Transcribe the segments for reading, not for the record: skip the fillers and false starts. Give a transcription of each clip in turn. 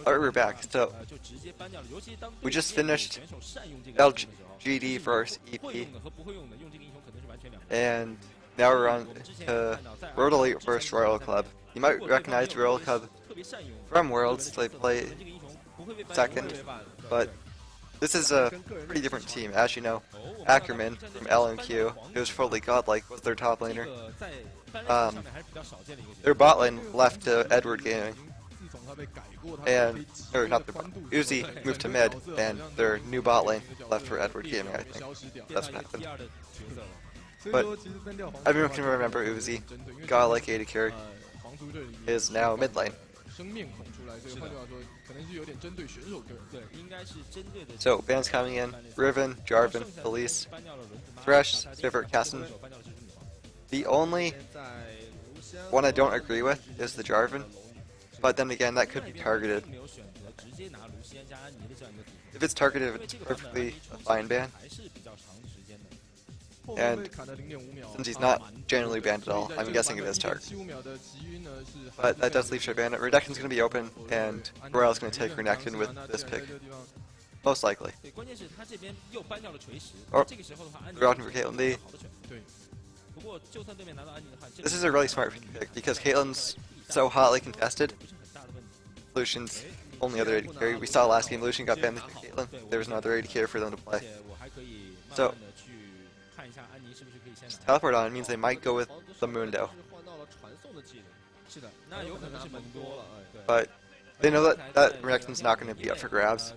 Alright, we're back. So, we just finished LGD versus EP, and now we're on to World Elite versus Royal Club. You might recognize Royal Club from Worlds, they play second, but this is a pretty different team. As you know, Ackerman from LMQ, who's fully godlike, was their top laner. Their bot lane left to Edward Gaming, and or not their bot. Uzi moved to mid, and their new bot lane left for Edward Gaming. I think that's what happened. But everyone can remember Uzi, godlike AD carry, is now mid lane. So bans coming in: Riven, Jarvan, Elise, Thresh, Sivert, Casson. The only one I don't agree with is the Jarvan, but then again, that could be targeted. If it's targeted, it's perfectly a fine ban. And since he's not generally banned at all, I'm guessing it is target. But that does leave Shyvana. Renekton's going to be open, and Royale's going to take Renekton with this pick. Most likely. Or, they're opting for Caitlyn D. This is a really smart pick, because Caitlyn's so hotly contested. Lucian's only other AD carry. We saw last game, Lucian got banned with Caitlyn. There was no other AD carry for them to play. So, just teleport on means they might go with the Mundo. But they know that Renekton's not going to be up for grabs.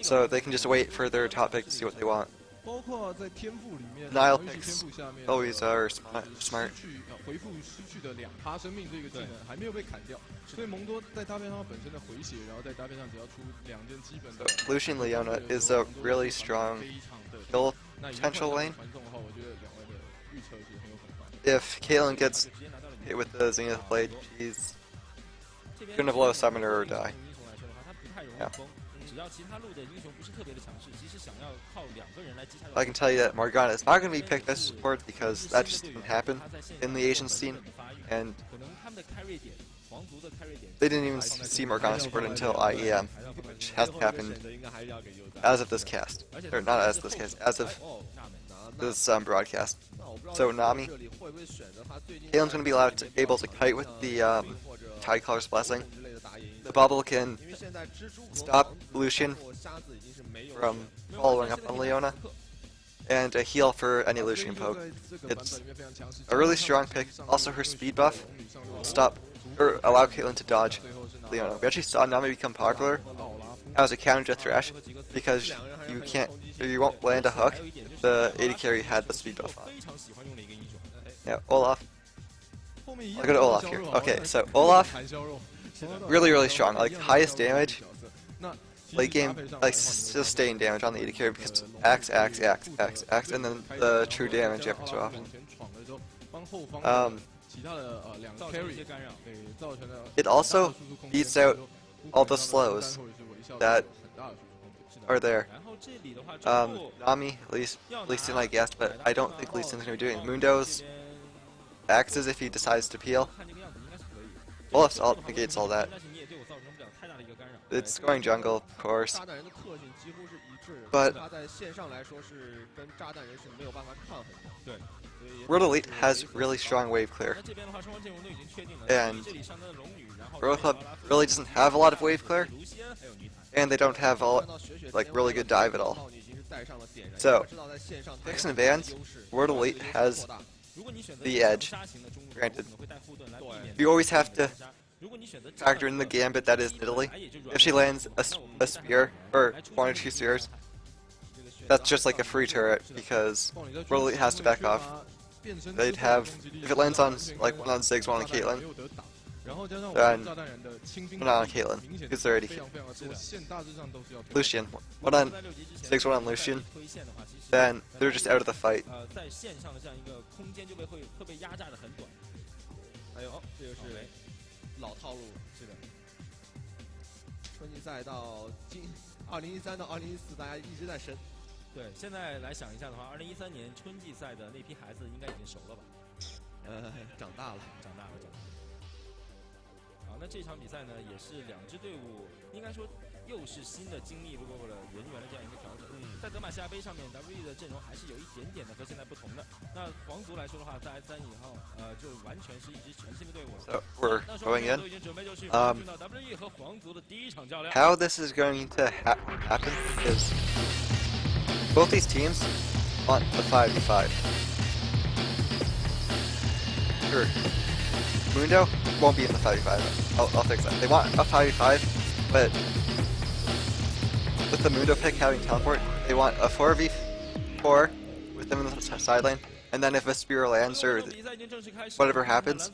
So they can just wait for their top pick to see what they want. Nile picks always are smart. So Lucian Leona is a really strong kill potential lane. If Caitlyn gets hit with the Zenith Blade, she's gonna blow a summoner or die. Yeah. I can tell you that Morgana is not going to be picked as support because that just didn't happen in the Asian scene, and they didn't even see Morgana support until IEM, which hasn't happened as of this cast. Or not as of this cast, as of this broadcast. So Nami, Caitlyn's going to be able to kite with the Tidecolor's Blessing. The bubble can stop Lucian from following up on Leona, and a heal for any Lucian poke. It's a really strong pick. Also, her speed buff will stop or allow Caitlyn to dodge Leona. We actually saw Nami become popular as a counter to Thresh because you won't land a hook if the AD carry had the speed buff on. Yeah, Olaf. I'll go to Olaf here. Okay, so Olaf, really strong. Like highest damage. Late game, like sustained damage on the AD carry because Axe, and then the true damage every so often. It also beats out all the slows that are there. Nami, Lee Sin, I guess, but I don't think Lee Sin's going to be doing it. Mundo's axes if he decides to peel. Olaf's ult negates all that. It's going jungle, of course. But World Elite has really strong wave clear. And Royal Club really doesn't have a lot of wave clear. And they don't have really good dive at all. So, picks and bans, World Elite has the edge. Granted. You always have to factor in the gambit that is Nidalee. If she lands a spear, or 1 or 2 spears, that's just like a free turret, because World Elite has to back off. They'd have, if it lands on, like, 1 on Ziggs, 1 on Caitlyn, then, not on Caitlyn, because they're already Lucian, 1 on Ziggs, 1 on Lucian, then they're just out of the fight.对，现在来想一下的话，2013年春季赛的那批孩子应该已经熟了吧？长大了。好，那这场比赛呢，也是两支队伍应该说又是新的经历过了人员的这样一个调整。在德玛西亚杯上面 ，WE 的阵容还是有一点点的和现在不同的。那皇族来说的话，在 S3以后，就完全是一支全新的队伍。 So we're 那双 going 方 in. 都已经准备就绪，进到 WE 和皇族的第一场较量。 How this is going to happen is both these teams want the 5v5. Sure. Mundo won't be in the 5v5. I'll fix that. They want a 5v5, but with the Mundo pick having teleport, they want a 4v4 with them in the side lane, and then if a spear lands or whatever happens,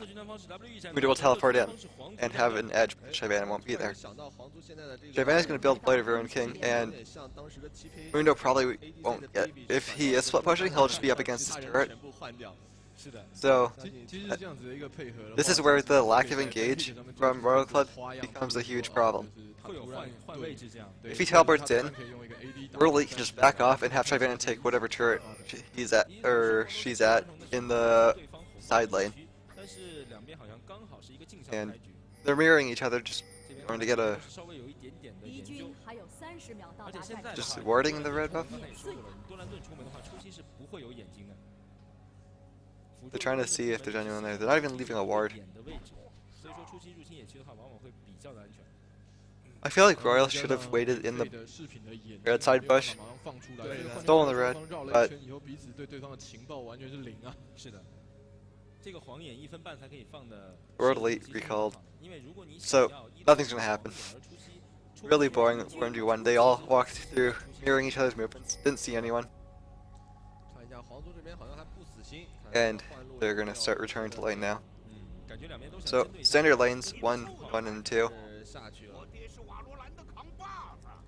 Mundo will teleport in and have an edge, but Shyvana won't be there. Shyvana's going to build Blade of Ruin King, and Mundo probably won't get. If he is split pushing, he'll just be up against his turret. So, this is where the lack of engage from Royal Club becomes a huge problem. If he teleports in, Royal Elite can just back off and have Shyvana take whatever turret he's at or she's at in the side lane. And they're mirroring each other, just trying to get a just warding the red buff. They're trying to see if there's anyone there. They're not even leaving a ward. I feel like Royal should have waited in the red side bush, stolen the red, but World Elite recalled, so nothing's gonna happen. Really boring 1v1. They all walked through, mirroring each other's movements, didn't see anyone. And they're gonna start returning to lane now. So standard lanes 1, 1, and 2.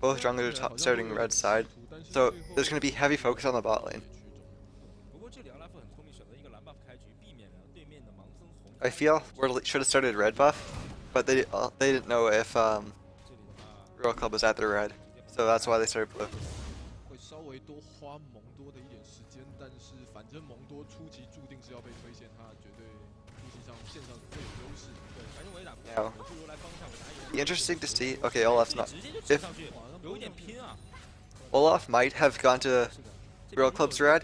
Both junglers are starting red side, so there's gonna be heavy focus on the bot lane. I feel World should have started red buff, but they didn't know if Royal Club was at the red, so that's why they started blue. Now, be interesting to see. Okay, Olaf's not. If Olaf might have gone to Royal Club's red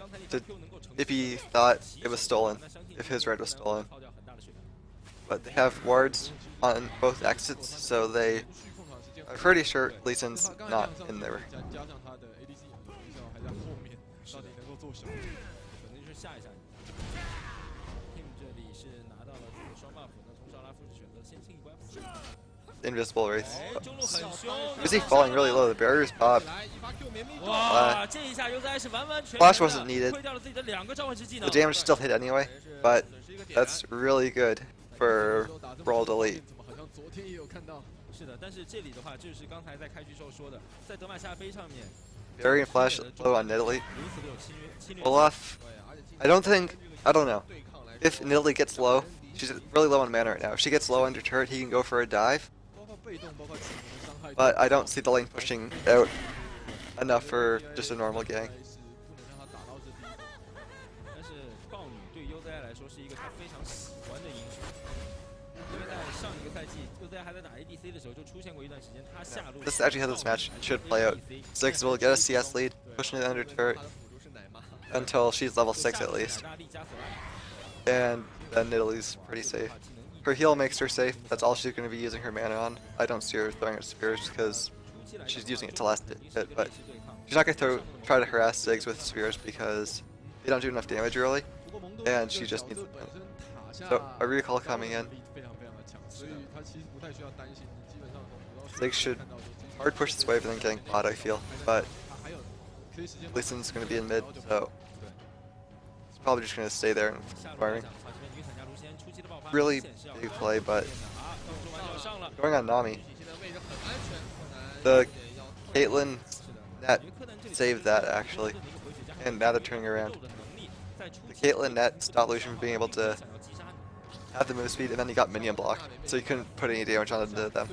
if he thought it was stolen, if his red was stolen. But they have wards on both exits, so they are pretty sure Lee Sin's not in there. Invisible Wraith. Is he falling really low? The barrier's popped. Flash wasn't needed. The damage still hit anyway, but that's really good for World Elite. Barrier and Flash low on Nidalee. Olaf, I don't know. If Nidalee gets low, she's really low on mana right now. If she gets low under turret, he can go for a dive. But I don't see the lane pushing out enough for just a normal gang. This is actually how this match should play out. Ziggs will get a CS lead, pushing it under turret until she's level 6 at least. And then Nidalee's pretty safe. Her heal makes her safe, that's all she's going to be using her mana on. I don't see her throwing her spears because she's using it to last hit, but she's not going to try to harass Ziggs with spears because they don't do enough damage early, and she just needs it. So, a recall coming in. Ziggs should hard push this wave and then gank bot, I feel, but Lee Sin's going to be in mid, so he's probably just going to stay there and farming. Really big play, but going on Nami. The Caitlyn net saved that actually, and now they're turning around. The Caitlyn net stopped Lucian from being able to have the move speed, and then he got minion blocked, so he couldn't put any damage on them.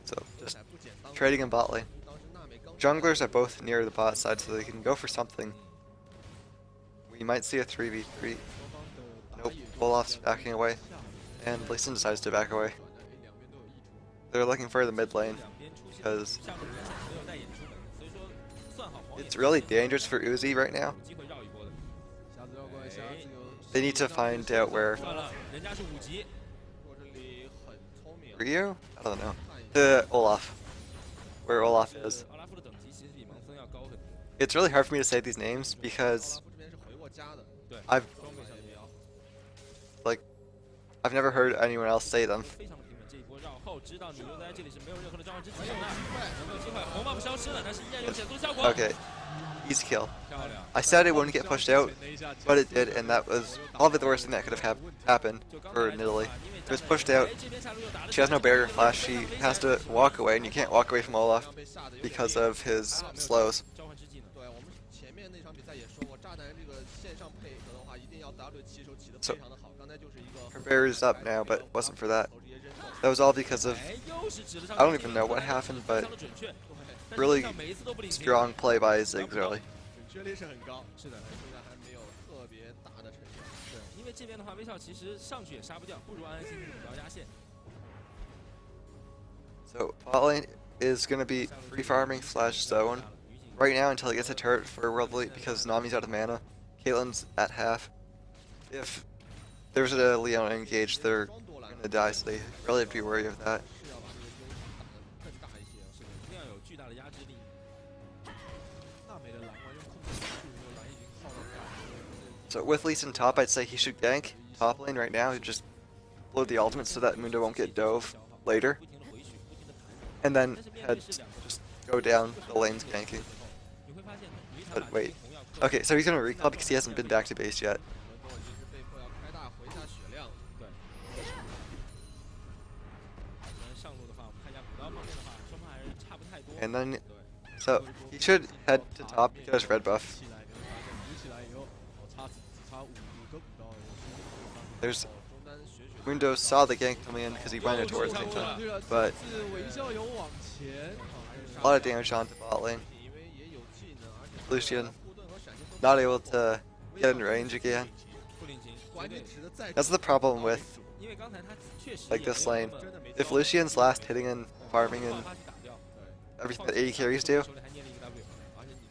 So just trading in bot lane. Junglers are both near the bot side, so they can go for something. We might see a 3v3. Nope, Olaf's backing away, and Lee Sin decides to back away. They're looking for the mid lane, because it's really dangerous for Uzi right now. They need to find out where Ryu? I don't know. Olaf. Where Olaf is. It's really hard for me to say these names because I've never heard anyone else say them. Okay, easy kill. I said it wouldn't get pushed out, but it did, and that was probably the worst thing that could have happened for Nidalee. It was pushed out. She has no barrier flash. She has to walk away, and you can't walk away from Olaf because of his slows. So her barrier's up now, but it wasn't for that. That was all because of, I don't even know what happened, but really strong play by Ziggs early. So bot lane is going to be free farming / zone right now until he gets a turret for World Elite because Nami's out of mana. Caitlyn's at half. If there's a Leona engaged, they're going to die, so they really have to be worried of that. So with Lee Sin top, I'd say he should gank top lane right now. He just blow the ultimate so that Mundo won't get dove later. And then just go down the lanes ganking. But wait. Okay, so he's gonna recall because he hasn't been back to base yet. And then, so he should head to top because red buff. There's Mundo saw the gank coming in because he went towards Ningta, but a lot of damage onto bot lane. Lucian not able to get in range again. That's the problem with this lane. If Lucian's last hitting and farming and everything that AD carries do,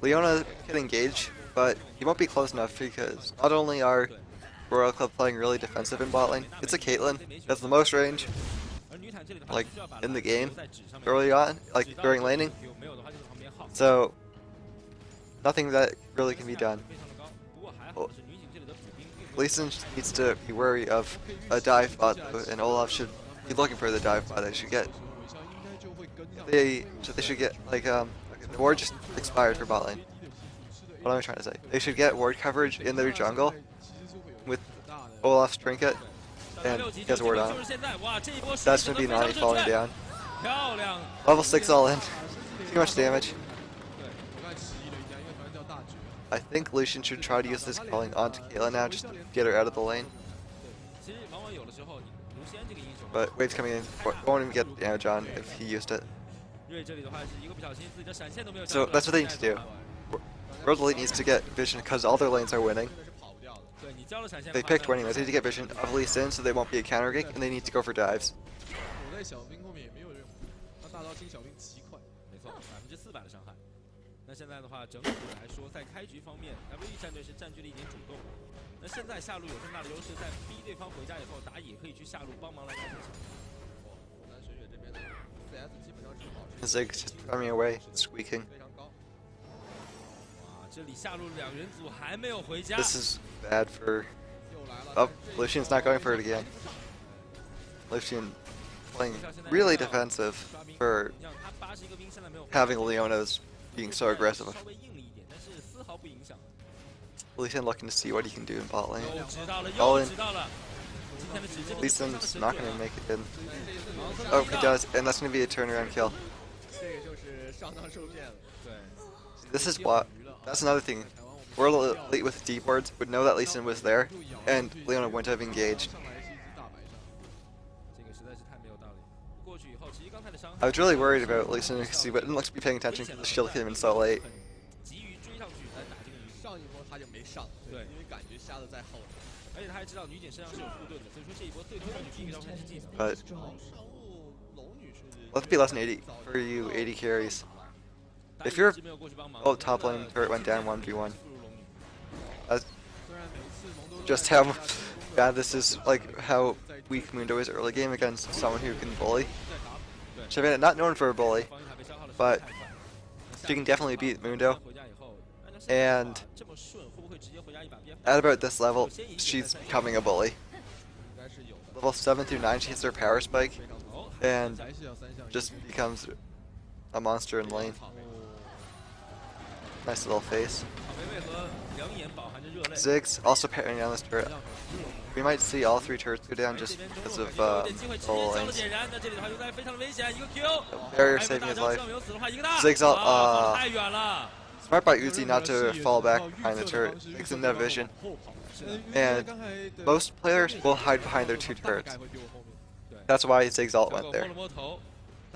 Leona can engage, but he won't be close enough because not only are Royal Club playing really defensive in bot lane, it's a Caitlyn that's the most range in the game early on, during laning. So nothing that really can be done. Lee Sin needs to be wary of a dive bot though, and Olaf should be looking for the dive bot. They should get the ward just expired for bot lane. What am I trying to say? They should get ward coverage in their jungle with Olaf's trinket, and he has a ward on him. That's gonna be Nani falling down. Level 6 all in. Too much damage. I think Lucian should try to use this calling onto Caitlyn now just to get her out of the lane. But wave's coming in, won't even get damage on if he used it. So that's what they need to do. World Elite needs to get vision because all their lanes are winning. They picked winning, they need to get vision of Lee Sin so they won't be a counter gank, and they need to go for dives. Ziggs just farming away, squeaking. This is bad for... Oh, Lucian's not going for it again. Lucian playing really defensive for having Leona's being so aggressive. Lee Sin looking to see what he can do in bot lane. All in. Lee Sin's not going to make it in. Oh, he does, and that's going to be a turnaround kill. This is what... That's another thing. World Elite with deep wards would know that Lee Sin was there, and Leona wouldn't have engaged. I was really worried about Lee Sin because he didn't look to be paying attention because the shield came in so late. 急于追上去来打这个女警。上一波他就没上，对因为感觉瞎的在后头。而且他还知道女警身上是有护盾的，所以说这一波对头上去必须要看是技能。 But 上路龙女是 let's be less than 80 for you 80 carries. If you're oh top lane turret went down 1v1. That's 虽然每次蒙多 just how bad this is, like how weak Mundo is early game against someone who can bully. Shyvana not known for a bully, but she can definitely beat Mundo. And at about this level, she's becoming a bully. 应该是有的， Level 7 through 9, she hits her power spike 非常好， and 还是要三项 just becomes a monster in lane. Nice little face. Ziggs also parrying down this turret. We might see all 3 turrets go down just because of solo lanes. Barrier saving his life. Ziggs smart by Uzi not to fall back behind the turret. Ziggs in that vision. And most players will hide behind their 2 turrets. That's why Ziggs ult went there.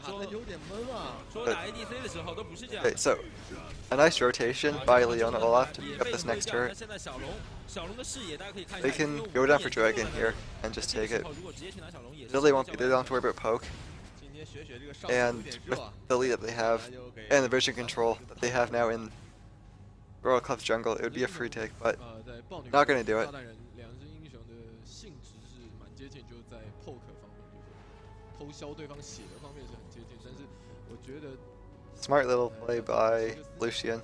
打的有点闷啊。 Okay, so a nice rotation by Leona Olaf to pick up this next turret. They can go down for Dragon here and just take it. Still they won't be there, they don't have to worry about poke. 今天雪雪这个上 And 路也 with 热， the lead that they have 他就给 and the vision control that they have now in Royal Club's jungle, it would be a free take, but 在豹女 not gonna do it. 炸弹人两只英雄的性质是蛮接近，就是在 poke 方面，就是偷削对方血的方面是很接近，但是我觉得 Smart little play by Lucian.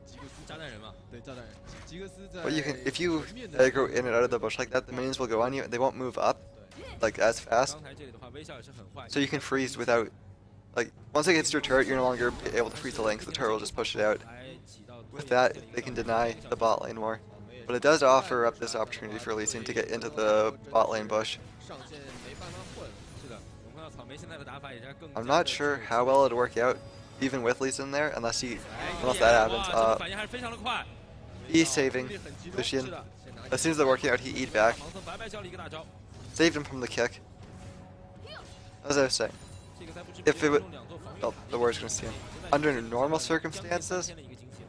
吉格斯炸弹人嘛，对炸弹人，吉格斯在 But you can, if you 前面的 aggro in and out of the bush like that, the minions will go on you. They won't move up like as fast, 刚才这里的话，微笑也是很坏。 so you can freeze without. Like once it hits your turret, you're no longer able to freeze the lane 'cause the turret will just push it out. 来起到 With that, they can deny the bot lane more. But it does offer up this opportunity for Lee Sin to get into the bot lane bush. 上线没办法混，是的，我们看到草莓现在的打法也是更。 I'm not sure how well it'd work out, even with Lee Sin there, unless that happens. 哇，这个反应还是非常的快。 He's saving Lucian. As soon as they're working out, he eat back. 盲僧白白教了一个大招， Saved him from the kick. As I was saying, 这个在不知不 if 觉 it would, 中两座防御 oh, 塔 the word's gonna see him. Under normal circumstances, 先的一个惊险。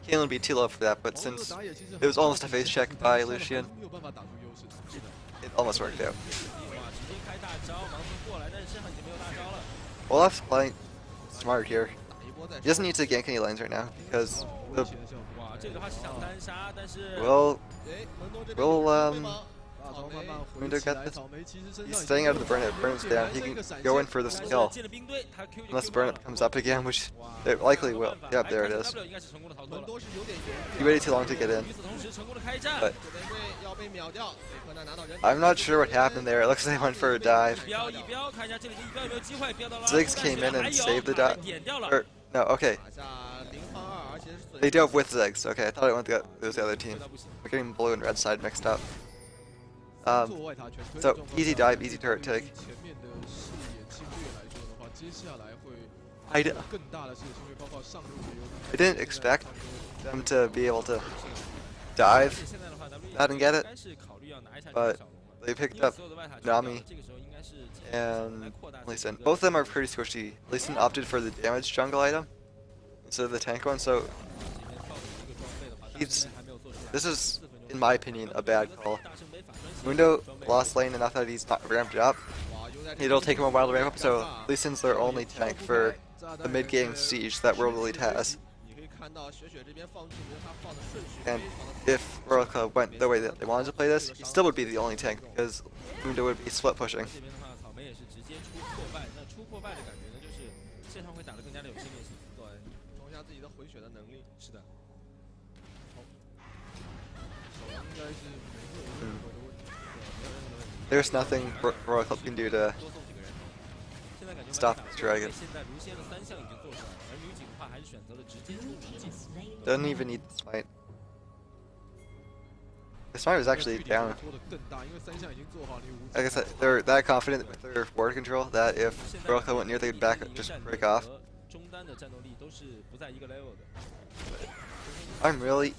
Caitlyn would be too low for that, but 盲僧 since 的打野其实 it was almost a face check by Lucian, 没有办法打出优势，是的， it almost worked out. 哇，直接开大招，盲僧过来，但是身上已经没有大招了。 Olaf's playing smart here. 打一波再 He doesn't need to gank any lanes right now because 说 the 起的效果。哇，这里的话是想单杀，但是 well, 哎，门东这边 We'll, 有机会 um, 吗草莓 Mundo 回起 get 来 this. 草莓其实身 He's 上已 staying 经 out of the burn. If Burnet's down, he can go in for the 但是 skill. 进了兵队，他 Q Unless Burnet comes up again, which it likely will. Yep, there it is. 应该是成功的逃脱了。门多是有点犹 He 豫 waited too long to get in. 与此同时，成功的开战。 But 九连队要被秒掉，贝克纳拿到人。 I'm not sure what happened there. It looks like they went for a dive. 标一标，看一下这里一标有没有机会标到了。 Ziggs came in and saved the dive. 点掉了。 Or no, okay. 打下零防二，而且是损 They dove with Ziggs. Okay, I thought it went it was the other team. 这倒不行。 We're getting blue and red side mixed up. 做外塔全推的 So 状况 easy 下 dive, easy turret take. 前面的视野侵略来说的话，接下来会 I d- 更大的事情，因为包括上路也有可能 I didn't expect them to be able to dive 现在的话 I didn't get it, 应该是考虑要拿一下 but 小龙了。 they 因 picked 为 up 所有的外塔 Nami 这个时候应该是 and 扩大 Lee Sin. Both of them are pretty squishy. Lee Sin opted for the damage jungle item instead of the tank one, so He's- this is, in my opinion, a bad call. Mundo lost lane enough that he's not ramped it up. 哇，又在 It'll take him a while to ramp up, so Lee Sin's their only tank for the mid-game siege that World Elite has. 你可以看到雪雪这边放技能，他放的顺序 And 非常的 if Royal Club went the way that they wanted to play this, he still would be the only tank because Mundo would be split pushing. 这边的话，草莓也是直接出破败。那出破败的感觉呢，就是线上会打得更加的有信念性。对，冲一下自己的回血的能力。是的。手应该是没有任何的问题，对，没有任何的问题。 There's nothing Royal Club can do to 多送几个人头。现在感觉 stop 曼达 the dragon. 现在卢仙的3项已经做出来了，而女警的话还是选择了直接出无尽。 Doesn't even need the smite. The smite was actually 距离 down. 拖得更大，因为三项已经做好，你无 Like I said, they're that confident with their ward control that if Royal Club went near, they'd back up, just break off. 中单的战斗力都是不在一个 level 的。 I'm really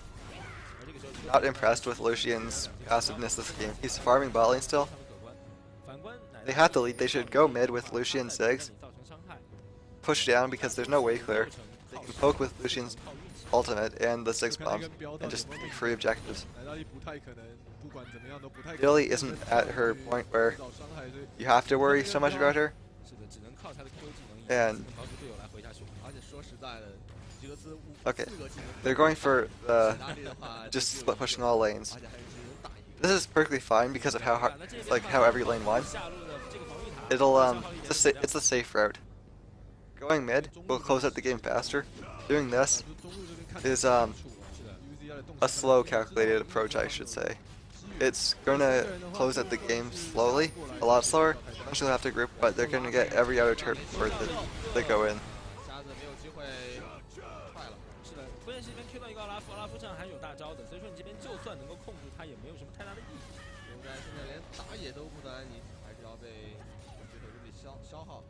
而这个时候 not impressed with Lucian's passiveness this game. He's farming bot lane still. 反观奶 they have the lead, they should go mid with Lucian Ziggs, push down because there's no way clear. They can poke with Lucian's ultimate and the Ziggs bombs and just take free objectives. 奶大力不太可能，不管怎么样都不太可能。 Lily isn't at her point where 造伤害，所以 you have to worry so much about her. 是的，只能靠他的 Q 技能 And 帮助队友来回下血。而且说实在的，吉格斯五 Okay, 四个技能， they're going for the 奶大力的话 just 就 split pushing all lanes. 而且还是只能打一个。 This is perfectly fine because of how hard, like how every lane won. 下路的这个防御塔 It'll 消耗力也 it's a safe route. Going mid will close out the game faster. Doing this 中路这边看起来 is 是的 UZ 的动 a slow calculated approach, I should say. It's gonna close out the game slowly, a lot slower. Eventually they'll have to group, but they're gonna get every other turn before they go in. 瞎子没有机会快了。是的，关键是这边 Q 到一个奥拉夫，奥拉夫这样还有大招的，所以说你这边就算能够控制他，也没有什么太大的意义。现在连打野都不得安宁，还是要被这个给消耗。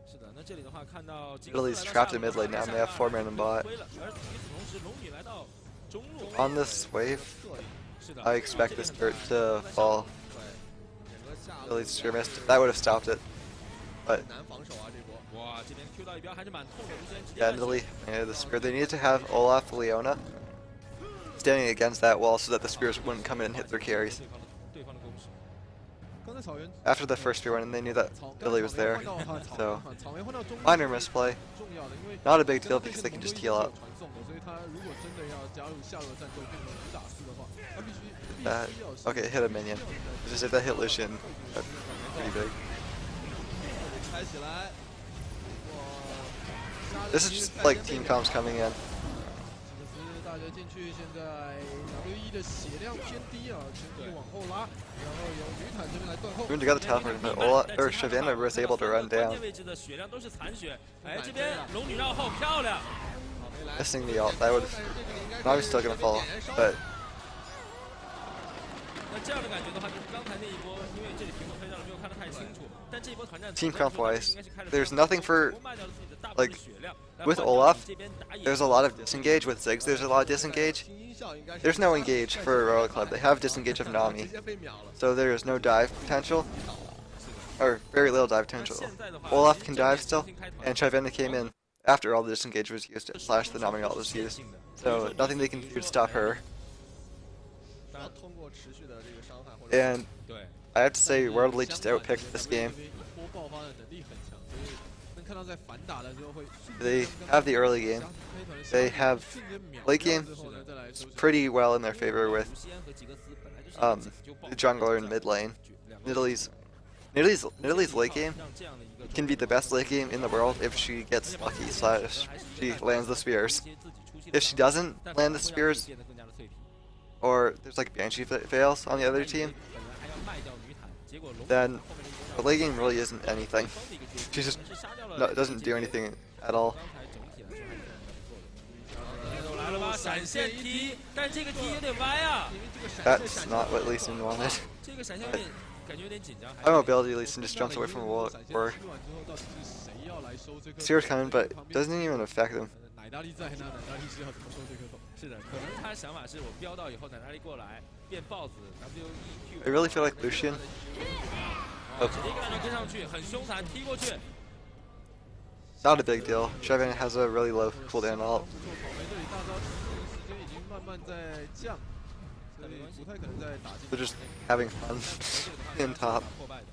是的，那这里的话看到 Italy's trapped in mid lane now, and they have 4 man in bot. 而与此同时，龙女来到中路。 On this wave, 是的， I expect this dirt to fall. 对，整个下路 Italy's sure missed. That would have stopped it. But 难防守啊这波。哇，这边 Q 到一标还是蛮痛的，无间直接 yeah, Italy needed the spear. They needed to have Olaf Leona standing against that wall so that the spears wouldn't come in and hit their carries. 对方的攻势。刚才草原 After the first spear went in, they knew that 草 Italy was there. 草 So 原换到中路 minor misplay. 重要的，因为 Not a big deal because they can just heal up. 传送的，所以他如果真的要加入下路战斗变成5打4的话，他必须 That, 要 okay, hit a minion. Just if that hit Lucian, that's pretty big. 开起来。哇 This is just like team comms coming in. 这个是大家进去，现在 WE 的血量偏低啊，全部往后拉，然后由女坦这边来断后。 Moon got the teleport, but Ola or Shavana was able to run 关 down, 键位置的血量都是残血。哎，这边龙女绕后漂亮。 missing the ult. That would Nami's still gonna fall, but 那这样的感觉的话，就是刚才那一波，因为这里屏幕黑上了，没有看得太清楚。但这一波团战 team comp wise, there's nothing for like with Olaf. There's a lot of disengage with Ziggs. There's a lot of disengage. There's no engage for Royal Club. They have disengage of Nami, so there is no dive potential, or very little dive potential. Olaf can dive still, and Shyvana came in after all the disengage was used slash the Nami ult was used. So nothing they can do to stop her. 要通过持续的这个伤害或者 And 对， I have to say, Worldly just outpicked this game. 一波爆发的能力很强，所以能看到在反打的时候会 They have the early game. They have late game pretty well in their favor with 卢锡安和吉格斯本来就是 the jungler in mid lane. Italy's late game 让这样的一个 can be the best late game in the world if she gets lucky slash she lands the spears. If she doesn't land the spears, 变得更加的脆皮。 or there's like Banshee fails on the other team, 本来还要卖掉女坦，结果龙 then 后面的一 the 个 late game really isn't anything. 方的一个决 She 定， just 是杀掉了 no, doesn't do anything at all. 刚才整体来说还是很不错的。来了吧，闪现踢，但这个踢有点歪啊。 That's not what Lee Sin wanted. 这个闪现有点感觉有点紧张。 By mobility, Lee Sin just jumps away from a wall, or Seer's coming, but doesn't even affect him. 奶大力在，那奶大力是要怎么收这颗头？是的，可能他的想法是我飙到以后，奶奶力过来变豹子 I really feel like Lucian. 直接一个大招跟上去，很凶残，踢过去。 Not a big deal. Shyvana has a really low cooldown ult. 不错，草莓这里大招时间已经慢慢在降，所以不太可能再打进。 They're just having fun in top. 破败的。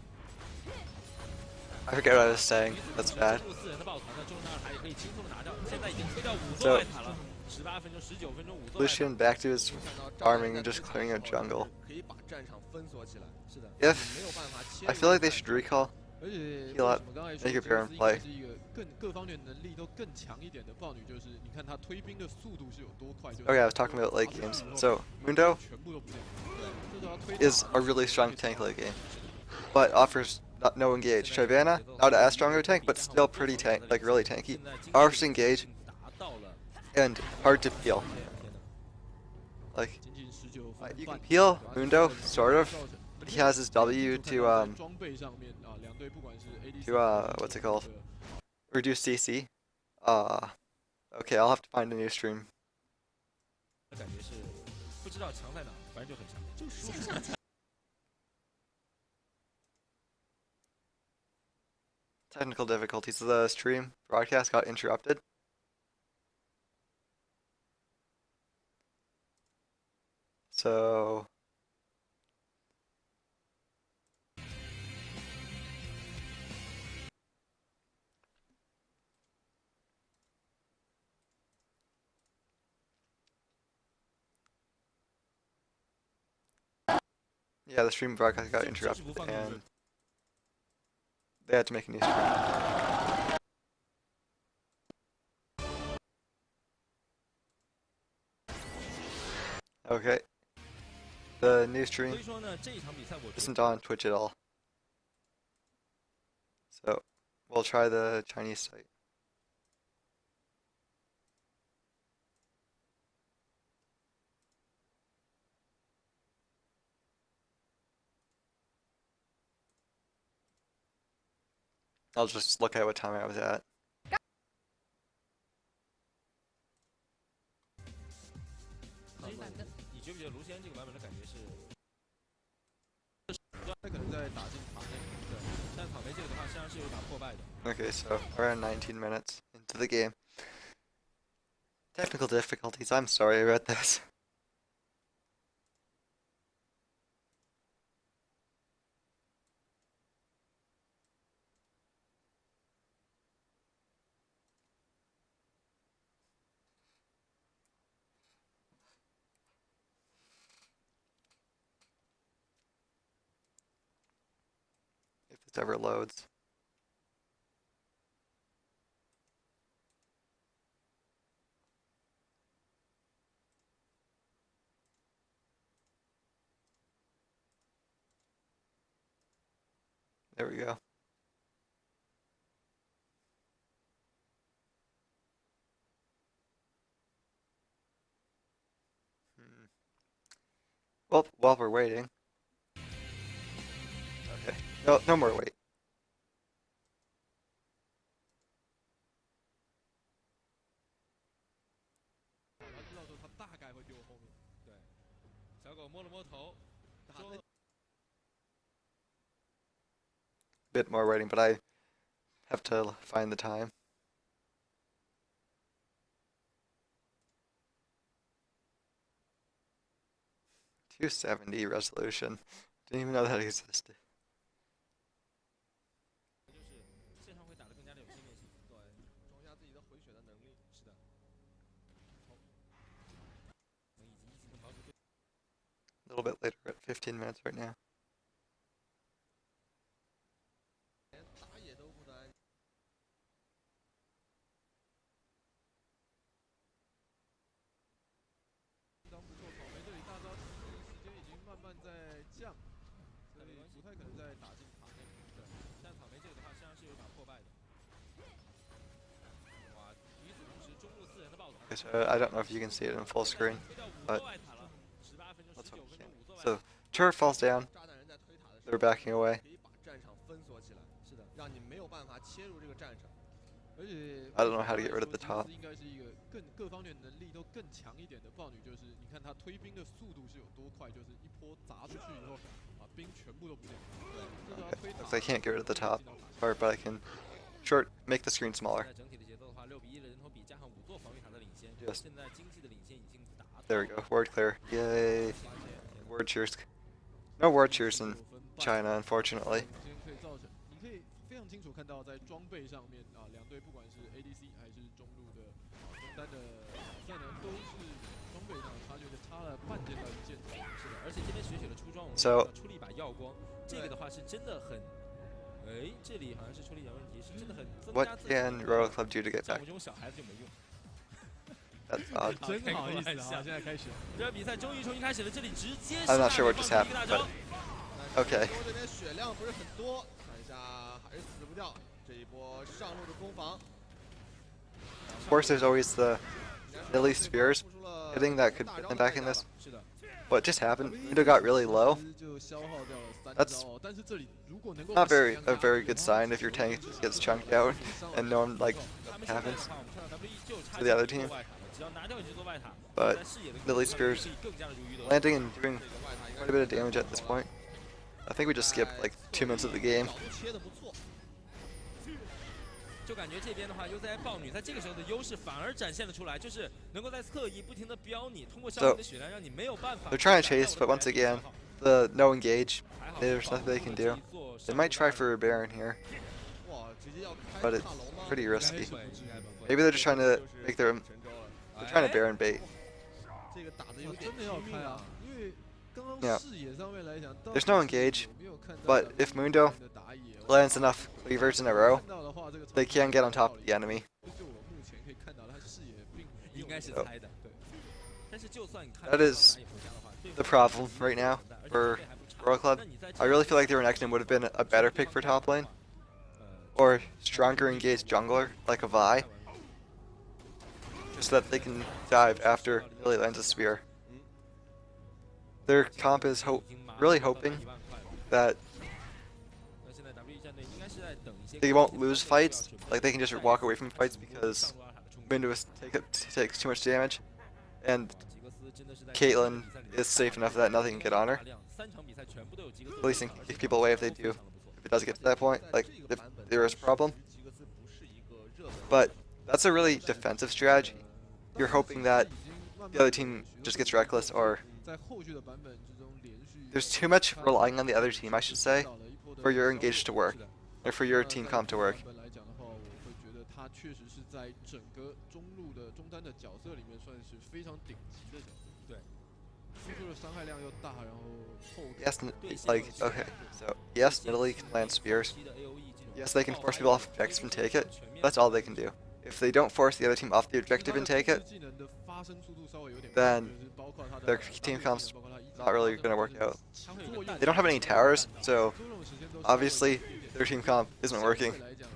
I forget what I was saying. That's bad. 4人的抱团呢，中上塔也可以轻松的拿掉。现在已经推掉5 So- 座外塔了，18分钟、19分钟5座外塔。 Lucian back to his farming and just clearing out jungle. 可以把战场封锁起来。是的， If 没有办法切 I feel like they should recall. 而且 heal up, 为什么刚才 make 说 your parent 吉格斯 play. 应该是一个各方面能力都更强一点的豹女，就是你看她推兵的速度是有多快。就是 Okay, I was talking about late games. So Mundo 全部都不见，对，这都要推 is a really strong tank late game, but offers no engage. Shyvana, not as strong a tank, but still pretty like really tanky. Offers engage 达到了 and hard to peel. 天呐。 Like 仅仅19分 you 半 can peel Mundo, sort of, but he has his W to 装备上面啊，两队不管是 ADC to what's it called? Reduce CC. Okay, I'll have to find a new stream. 感觉是不知道强在哪，反正就很强。就说 Technical difficulties. The stream broadcast got interrupted. So yeah, the stream broadcast got interrupted and they had to make a new stream. Okay. The new 所 stream 以说呢，这一场比赛我觉得 isn't on Twitch at all. So we'll try the Chinese site. I'll just look at what time I was at. 你觉不觉得卢锡安这个版本的感觉是？他可能在打进塔内，对，但草莓这个的话，实际上是有打破败的。 Okay, so around 19 minutes into the game. Technical difficulties. I'm sorry about this. If this ever loads. There we go. Well, while we're waiting. Okay. No more wait. 他知道说他大概会丢后面。对，小狗摸了摸头，说 Bit more waiting, but I have to find the time. .270 resolution. Didn't even know that existed. 就是线上会打得更加的有纪念性。对，装下自己的回血的能力。是的。以及一起跟防守对。 A little bit later, at 15 minutes right now. 连打野都不难。非常不错，草莓这里大招时间已经慢慢在降，所以不太可能再打进塔内。对，但草莓这个的话，实际上是有打破败的。哇，与此同时，中路4人的爆团。 Okay, so I don't know if you can see it in full screen, 推到5 but 座外塔了，18分钟、19 分钟5座外塔。 so turret falls down. 炸弹人在推塔的时候， They're backing away. 可以把战场封锁起来，是的，让你没有办法切入这个战场。而且 I don't know how to get rid of the top. 应该是一个各方面能力都更强一点的豹女，就是你看她推兵的速度是有多快，就是一波砸出去以后，把兵全部都不见。对，这时候要推塔。 Looks like I can't get rid of the top part, but I can make the screen smaller. 在整体的节奏的话，6比1的人头比加上5座防御塔的领先， Yes. 现在经济的领先已经达到。 There we go. Word clear. Yay. Word cheers. No word cheers in China, unfortunately. 先可以造成，你可以非常清楚看到在装备上面啊，两队不管是 ADC 还是中路的中单的比赛呢，都是装备上差距差了半件到1件。是的，而且这边雪雪的出装，我们 So- 看到出了一把耀光，这个的话是真的很，哎，这里好像是出了一点问题，是真的很增加 What 自己的 can Royal Club do to get 像 back? 我们这种小孩子就没用。 That's odd. 真好意思啊！开个玩笑现在开始。这场比赛终于重新开始了，这里直接 I'm not 是 sure 大 what 比 just 放出一个 happened, 大招 but okay. 这边血量不是很多，看一下还是死不掉。这一波上路的攻防， Of course, there's always the Lily Spears hitting that could put them back in this. 是的， What just happened? Nito got really low. 就消耗掉了3 That's 招，但是这里如果能够 Not a very good sign if your tank just gets chunked out and no one like 他们现在的 happens. 话，我们看到 WE 就差 To the other 几座 team. 外塔了，只要拿掉这座外塔， But 在视野的 Lily 可 Spears 以更加的如鱼得水。 landing and doing quite a bit of damage at this point. I think we just skipped like 2 minutes of the game. 角度切的不错，就感觉这边的话，UZI 豹女在这个时候的优势反而展现了出来，就是能够在侧翼不停的飙你，通过消耗你的血量，让你没有办法。 They're trying to chase, but once again, the no engage. There's nothing they can do. They might try for a Baron here, 哇，直接要开 but it's 大楼吗？ pretty 应该 risky. 不会应该不会 Maybe they're just trying to make their. 沉舟了 They're trying to 哎 Baron bait. 这个打的有真的要开啊，因为刚 Yeah. 刚视野上面来讲 There's no engage, 有没有看到 but if Mundo 的打野 lands enough cleavers in a row, 看到的话，这个 they can get on top of the enemy. 就我目前可以看到的，他视野并没有应该是 Oh. 猜的，对。但是就算你看 That is the problem right now for Royal Club. I really feel like their Renekton would have been a better pick for top lane, or stronger engaged jungler like a Vi, just so that they can dive after Lily lands a spear. Their comp is really hoping that they won't lose fights, like they can just walk away from fights because Windows takes too much damage, and Caitlyn is safe enough that nothing can get on her. At least can kick people away if they do. If it does get to that point, like if there is a problem. But that's a really defensive strategy. You're hoping that the other team just gets reckless, or 在后续的版本之中连续 there's too much relying on the other team, I should say, 到了一波的 for your engage to work, or for your team comp to work. 版本来讲的话，我会觉得他确实是在整个中路的中单的角色里面算是非常顶级的角色。对，输出的伤害量又大，然后后 Yes, like okay, so yes, Italy can land spears. Yes, they can force people off objectives and take it. That's all they can do. If they don't force the other team off the objective and take it, 技能的发生速度稍微有点 then 就是包括他的 their team comp's not really going to work out. 它会有一个 They don't have any towers, so 多种时间都是 obviously their team comp isn't 相 working. 对来讲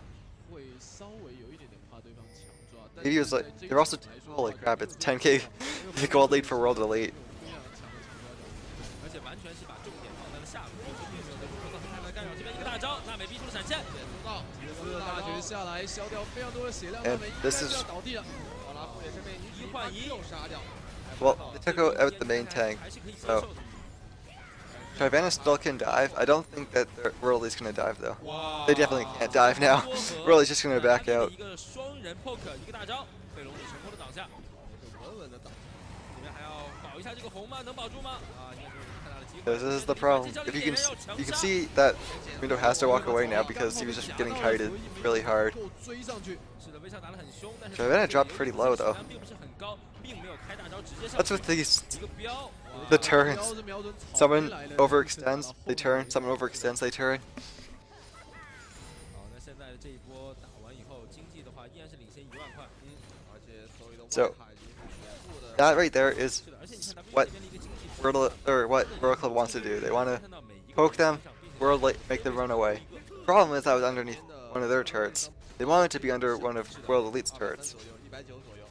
会稍微有一点点怕对方强抓，但 Maybe it 是 was like 在这一 they're also 场来说的 holy 话 crap, 就 it's 10k gold lead for World Elite. 非常强的强抓角色。而且完全是把重点放在了下路，并没有对中路造成太大的干扰。这边一个大招，娜美逼出了闪现，到杰斯的大绝下来，消掉非常多的血量， And 他们应该 this 是 is- 要倒地了。好拉夫也是被一换一，杀掉。 Well, they took out the main tank, 还是可以接 so 受的。 Trivana still can dive. I don't think that World Elite's going to dive though. 哇 They definitely can't dive now. World Elite's just going to back out. 一个双人 poke，一个大招，被龙女成功的挡下。稳稳的打。这边还要保一下这个红吗？能保住吗？啊，应该是有太大的机会。 This is the problem. If you can see that Mundo has to walk away now because he was just getting kited really hard. 追上去，是的，威少打得很凶，但是 Trivana dropped pretty low though. 并不是很高，并没有开大招直接上 That's 去。 with these 一个飙， the 哇 turrets. 瞄着瞄准草 Someone 飞来了 overextends, they turn. Someone overextends, they turn. 好，那现在这一波打完以后，经济的话依然是领先1万块。而且所有的 So 外卡已经是全部的。 that right there is 是的，而且你看 W what 这边的一个经济 World or what World Club wants to do. They want to 看到每一个 poke them, 场并且 World Elite, make them run away. Problem is that was underneath one of their turrets. They wanted to be under one of World Elite's turrets. 190左右。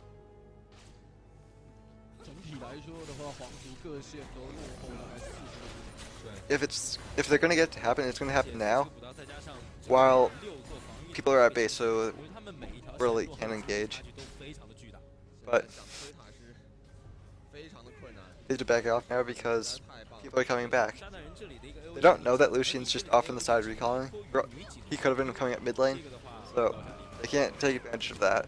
整体来说的话，皇族各线都落后大概40个 If they're gonna get to happen, it's gonna happen now. 补刀再加上 While 6座防御 people are at base, so 我觉得他们每一条 World 线 Elite 路 can 和 engage. 差距都非常的巨大。 But 想推塔是非常的困难， they have to back off now 实 because 在太棒了。 people are coming back. 沙袋人这里的一个 They don't know that Lucian's just off on the side recalling. He could have been coming up mid 这 lane, 个的话， so they can't take advantage of that.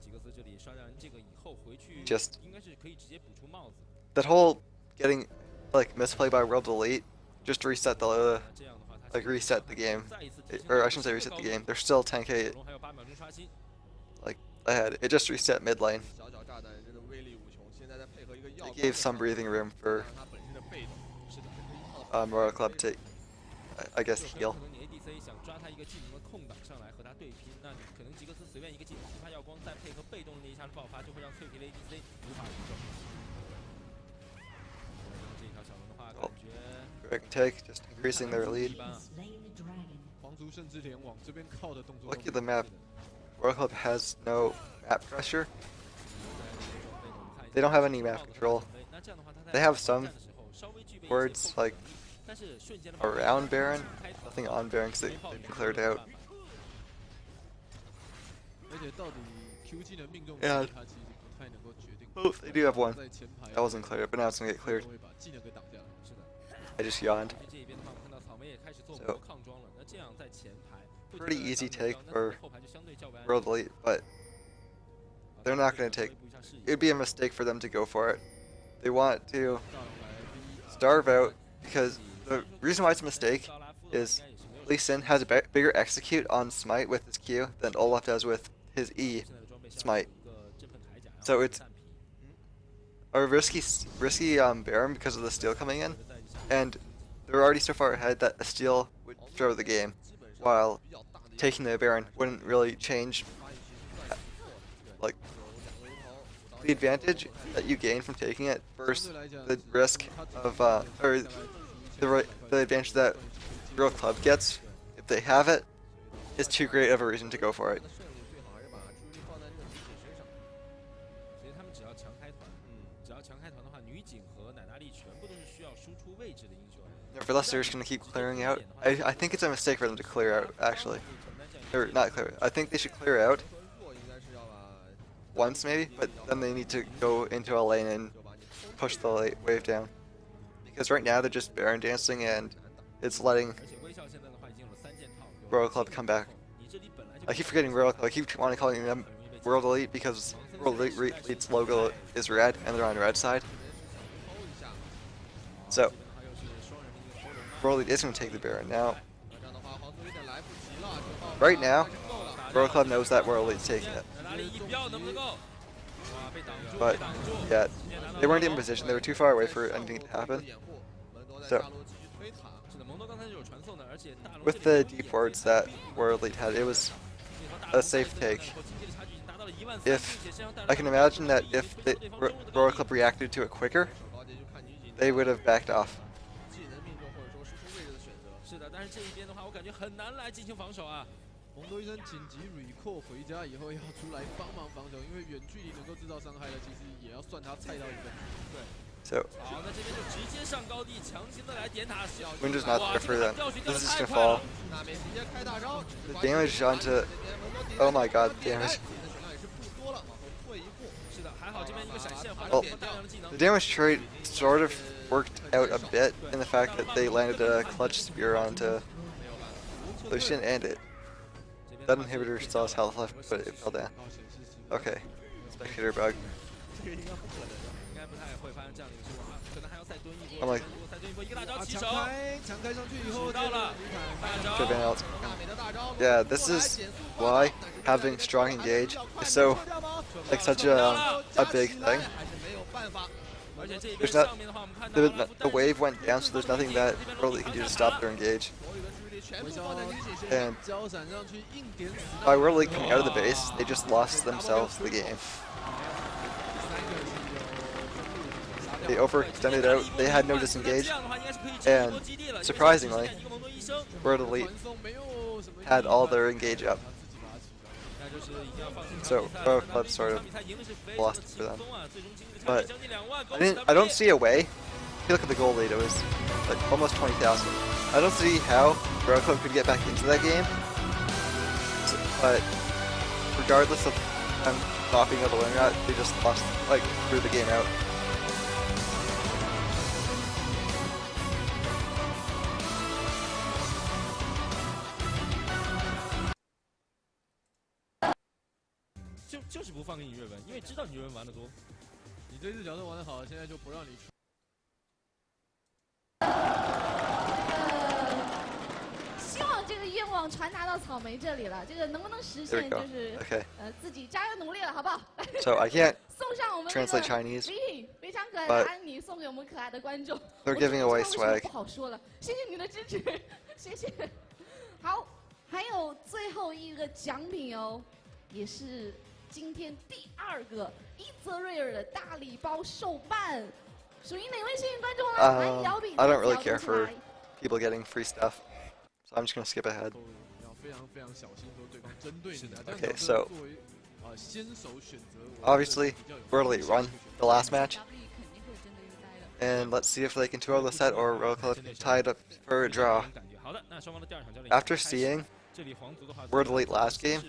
吉格斯这里刷掉人这个以后回去 Just 应该是可以直接补出帽子。 that whole getting like misplay by World Elite just reset the 那这样的话，他 like reset the game. 再一次提升 Or I shouldn't say reset the game. They're still 10k 龙还有8秒钟刷新。 ahead. It just reset mid lane. 小小炸弹真的威力无穷，现在再配合一个药 It gave some breathing room for 让他本身的被动。是的， Royal Club to, I guess, 有很 heal. 可能你 ADC 想抓他一个技能的空档上来和他对拼，那你可能吉格斯随便一个技能触发耀光，再配合被动的那一下的爆发，就会让脆皮的 ADC 无法忍受。这一条小龙的话，感觉 Direct take, just increasing their 一 lead. 般啊。 皇族甚至连往这边靠的动作都 Look at the map. Royal Club has no map pressure. They don't have any map control. They have some Words like around Baron, nothing on Baron because they've been cleared out. 而且到底 Q 技能命中率 Yeah. 他其实不太能够决定。 Oh, they do have one. 在前排 That wasn't cleared, but now it's gonna get cleared. 会把技能给挡下来。是的， I just yawned. 这一边的话，我们看到草莓也开始做 So- 魔抗装了。那这样在前排 pretty easy take for World Elite, but they're not going to take. It'd be a mistake for them to go for it. They want to starve out because the reason why it's a mistake is Lee Sin has a bigger execute on Smite with his Q than Olaf does with his E Smite. So it's a risky Baron because of the steal coming in, and they're already so far ahead that a steal would throw the game, while taking the Baron wouldn't really change. Like, the advantage that you gain from taking it versus the risk of or the advantage that Royal Club gets if they have it is too great of a reason to go for it. 所以他们只要强开团，只要强开团的话，女警和奶大力全部都是需要输出位置的英雄。Nevertheless, they're just going to keep clearing out. I think it's a mistake for them to clear out, actually. Or not clear. I think they should clear out once maybe, but then they need to go into a lane and push the late wave down. Because right now they're just Baron dancing and it's letting Royal Club come back. I keep forgetting Royal Club. I keep wanting to call them World Elite because World Elite's logo is red and they're on the red side. So World Elite is going to take the Baron now. Right now, Royal Club knows that World Elite's taking it. But yeah, they weren't in position. They were too far away for anything to happen. So with the deep wards that World Elite had, it was a safe take. If I can imagine that if the Royal Club reacted to it quicker, they would have backed off. 是的，但是这一边的话，我感觉很难来进行防守啊。红头医生紧急 recall 回家以后要出来帮忙防守，因为远距离能够制造伤害的，其实也要算他菜到一份。对。So好，那这边就直接上高地，强行的来点塔。Winter's not there for them. This is just gonna fall. The damage onto. Oh my god, damage. Well, the damage trade sort of worked out a bit in the fact that they landed a clutch spear onto Lucian and it. That inhibitor still has health left, but it fell down. Okay. Spectator bug. I'm like, yeah, this is why having strong engage is so like such a big thing. There's not the wave went down, so there's nothing that World Elite can do to stop their engage. And by World Elite coming out of the base, they just lost themselves the game. They overextended out, they had no disengage, and surprisingly, World Elite had all their engage up. So Royal Club sort of lost for them. But I don't see a way. If you look at the goal lead, it was like almost 20,000. I don't see how Royal Club could get back into that game. But regardless of them not being able to win or not, they just lost, like, threw the game out.就是不放给你瑞文，因为知道你瑞文玩得多。你这次角色玩得好，现在就不让你出。希望这个愿望传达到草莓这里了，这个能不能实现就是自己加油努力了，好不好？So I can't 送上我们 translate Chinese. 礼品，非常可爱的安妮送给我们可爱的观众。 They're giving away swag. 不好说了，谢谢你的支持，谢谢。好，还有最后一个奖品哦，也是。 今天第2个伊泽瑞尔的大礼包手办，属于哪位幸运观众呢？来摇笔。I don't really care for people getting free stuff, so I'm just gonna skip ahead. Okay, so obviously World Elite won the last match, and let's see if they can 2-0 the set or Royal Club tied up for a draw. After seeing World Elite last game,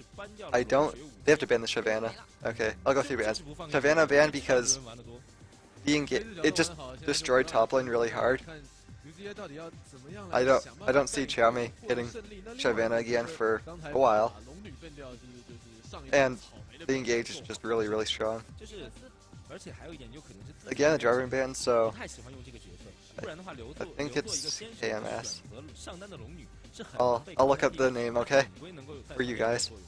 they have to ban the Shyvana. Okay, I'll go through bans. Shyvana banned because it just destroyed top lane really hard. GZA 到底要怎么样 I 来 don't 想办 I 法 don't see 再 Xiaomi 获得 hitting 胜利？那另外 Shyvana 一个 again for 刚才 a while. 把龙女变掉就是上一 And 草莓的 The 表现 engage is 够 just really, really strong. 就是而且还有一点有可能是自己 Again, a driving ban, 不 so 太喜欢用这个角色，不然的话留 I 做 think 留做一个 it's 先手 KMS. 选择上单的龙女是很 I'll 难被 I'll look 抗 up 拒 the 的 name, 但 okay? 总归能够有在 For you 发挥 guys. 作用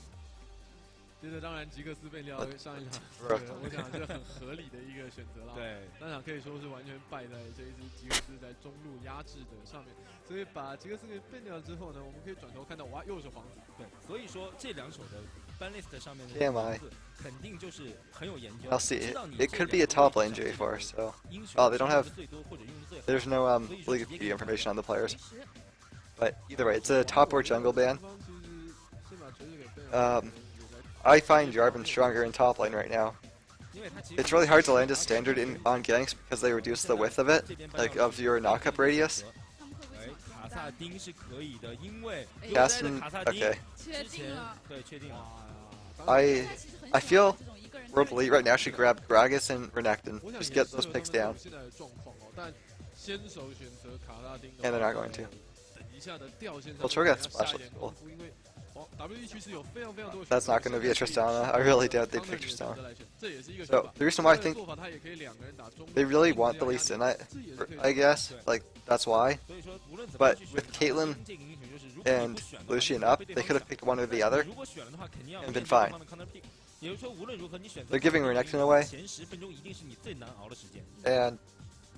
接着当然吉克斯变掉 上一场， Rough. 我想是很合理的一个选择啦。对，那场可以说是完全败在这一支吉克斯在中路压制的上面，所以把吉克斯给变掉之后呢，我们可以转头看到哇，又是皇子。对，所以说这两手的 ban list 上面的 TMI 字肯定就是很有研究。 I'll see. 知 It, 道你 it 这 could be 两 a top 个 lane J4, so 英雄 oh, they don't 用 have 的最多或者用的最好 there's no 所以说 League 直 of 接 Beauty information on the players. 确实 But either way, it's a top or jungle ban. 对方其实先把锤子给变了 I find Jarvan stronger in top lane right now. 因为他其实 It's really hard to land a standard in on ganks because they reduce the width of it, like of your knockup radius. 他们会不会哎想，卡萨丁是可以的，因为哎有在的 Caston, 卡萨丁 okay. 确之前定了？对确定了。 I 他其实很 I 喜欢 feel 这种一个人 World Elite right now should grab Gragas and Renekton. 我想 Just 也 get 适 those 合他 picks 们 down. 现在的状况哦，但先手选择卡拉丁的 And they're 话 not going to. 等一下的掉线上 Well, 面 Cho'Gath 要 splash 下一 looks 点 cool. 功夫，因为WE 其实有非常多的 That's not going to be a Tristana. I really doubt they pick Tristana. 这也是一个 So 想法。 the reason why I 这个 think 做法他也可以两个人打中路 they really 并 want 没 the 有 Lee 压力 Sin, I 这也是可以 I guess. Like that's why. 所以说无论怎么 But 去选 with 卡萨 Caitlyn 丁这个英雄就是如果你 And 不选的话 Lucian 你 up, 会被 they 对 could 方 have picked one or 但 the 是 other. 如果选了的话，肯定要 and 面 been 对对 fine. 方的 counter pick。也就是说，无论如何你选择 They're giving Renekton away. 前10分钟一定是你最难熬的时间。 And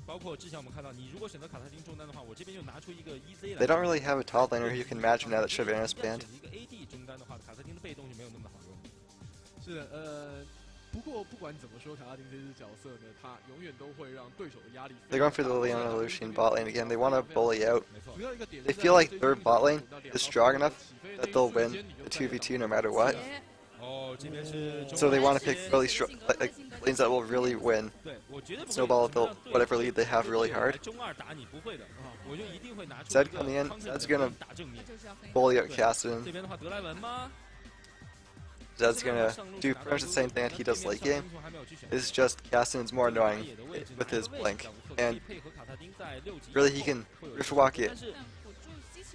包括之前我们看到，你如果选择卡萨丁中单的话，我这边就拿出一个 EZ 来。 they don't really have a top laner who can match him now that Shyvana's 但 banned. 选一个 AD 中单的话，卡萨丁的被动就没有那么好用。是的，不过不管怎么说，卡拉丁这只角色呢，他永远都会让对手的压力。 They're going for the Leona Lucian bot lane again. They want to bully out. 没错主。要一个点 They feel like their bot lane is strong enough that they'll win the 2v2 no matter what. 哦，这边是中 So they 单 want to pick really strong, like lanes that will really win. 对，我绝对不会 Snowball 怎么 the 让 whatever lead they have really hard. 中二打你不会的，我就一定会拿出 Zed 一个 coming in, 康 Zed's 正 gonna 打正面。 bully out 这 Caston. 边的话，德莱文吗？ Zed's gonna do pretty much the same thing that he does late game. It's just Caston's more annoying with his blink. And really he can Rift Walk in,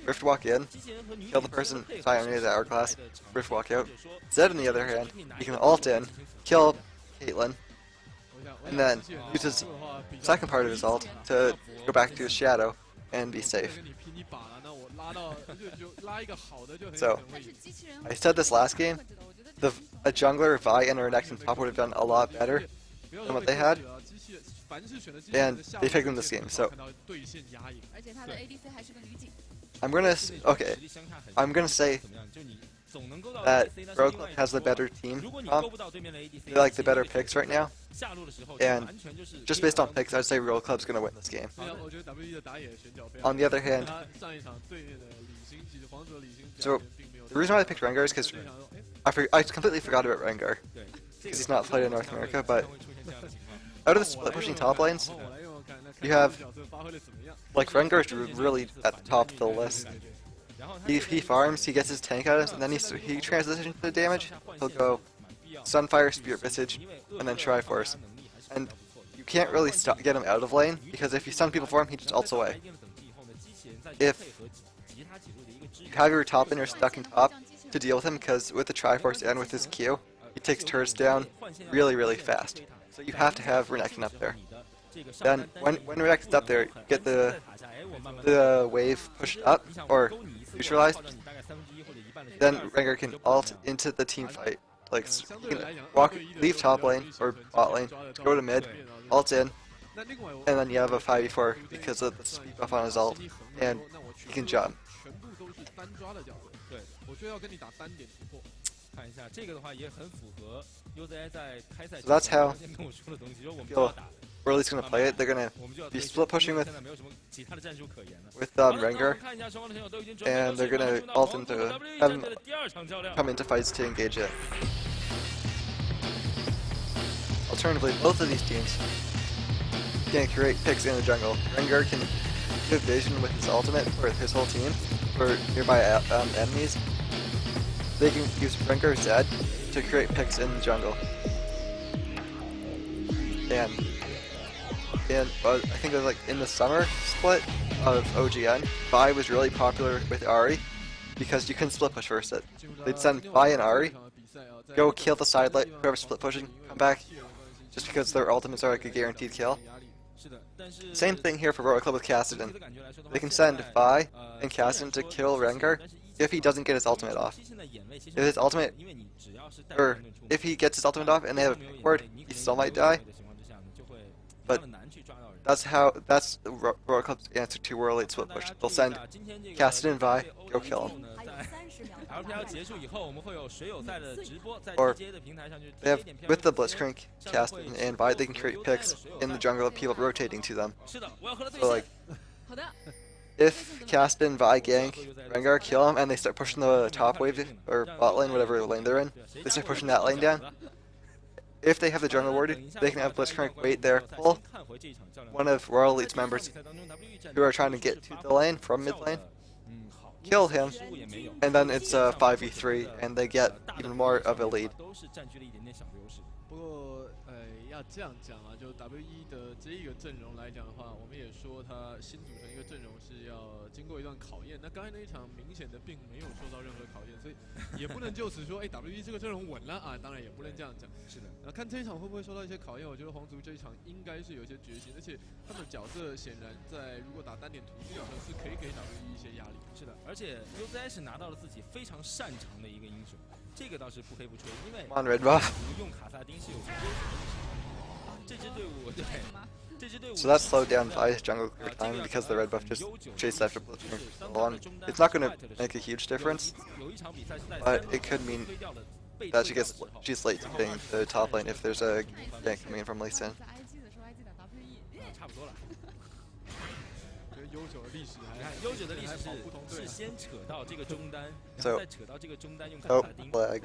Rift Walk in, kill the person high underneath the hourglass, Rift Walk out. Zed on the other hand, he can ult in, kill Caitlyn, and then use his second part of his ult to go back to his shadow and be safe. So, I said this last game, a jungler, Vi, and a Renekton top would have done a lot better than what they had, and they picked them this game. So I'm gonna okay, I'm gonna say that Rogue Club has the better team comp. They like the better picks right now, and just based on picks, I'd say Rogue Club's gonna win this game. On the other hand, so the reason why I picked Rengar is because I completely forgot about Rengar because he's not played in North America. But out of the split pushing top lanes, you have like Rengar's really at the top of the list. He farms, he gets his tank out, and then he transitions to damage. He'll go Sunfire, Spirit Visage, and then Triforce. And you can't really get him out of lane because if you stun people for him, he just ults away. If you have your top laner stuck in top to deal with him, because with the Triforce and with his Q, he takes turrets down really, really fast. So you have to have Renekton up there. Then when Renekton's up there, you get the wave pushed up or neutralized. Then Rengar can ult into the team fight. Like he can leave top lane or bot lane, go to mid, ult in, and then you have a 5v4 because of the speed buff on his ult, and he can jump. 看一下这个的话也很符合 UZI 在开赛 So that's how 之前跟我说的东西，说我们 feel 要打， Worley's gonna play it. They're gonna 我们就要 be split pushing with 现在没有什么其他的战术可言了。 with 好的，那我们 Rengar 看一下双方的选手都已经准备 and 就 they're 绪， gonna 马上 ult 进 into 入到 WE have 战 him 队的第二场较量。 come into fights to engage it. Alternatively, both of these teams can create picks in the jungle. Rengar can give vision with his ultimate for his whole team for nearby enemies. They can use Rengar Zed to create picks in the jungle. And I think it was like in the summer split, of OGN, Vi was really popular with Ari because you couldn't split push first it. They'd send Vi and Ari, go kill the side light, whoever's split pushing, come back, just because their ultimates are like a guaranteed kill. Same thing here for Royal Club with Kassadin. They can send Vi and Kassadin to kill Rengar if he doesn't get his ultimate off. If his ultimate, or if he gets his ultimate off and they have a pick ward, he still might die. But that's the Royal Club's answer to World Elite split push. They'll send Kassadin Vi, go kill him. Or they have, with the Blitzcrank, Kassadin and Vi, they can create picks in the jungle of people rotating to them. So like, if Kassadin and Vi gank Rengar, kill him, and they start pushing the top wave, or bot lane, whatever lane they're in, they start pushing that lane down. If they have the jungle warded, they can have Blitzcrank wait there, pull one of Royal Elite's members who are trying to get to the lane from mid lane, kill him, and then it's a 5v3, and they get even more of a lead. 不过，要这样讲啊，就 W1的这一个阵容来讲的话，我们也说他新组成一个阵容是要经过一段考验。那刚才那一场明显的并没有受到任何考验，所以也不能就此说，W1这个阵容稳了啊。当然也不能这样讲。是的。那看这一场会不会受到一些考验？我觉得皇族这一场应该是有一些决心，而且他们的角色显然在如果打单点途径的时候是可以给 W1一些压力。是的，而且 UZI 是拿到了自己非常擅长的一个英雄。 这个倒是不黑不吹，因为 On red buff. 用卡萨丁是有优势的。这支队伍对，这支队伍。So that slowed down Vi's jungle clear time because the red buff just chased after Blitzcrank for so long. It's not going to make a huge difference, but it could mean that she's late to getting to the top lane if there's a gank coming in from Lee Sin. 差不多了。 悠久的历史，你看悠久的历史是先扯到这个中单，然 So, 后再扯到这个中单用卡 oh, 萨丁。 lag.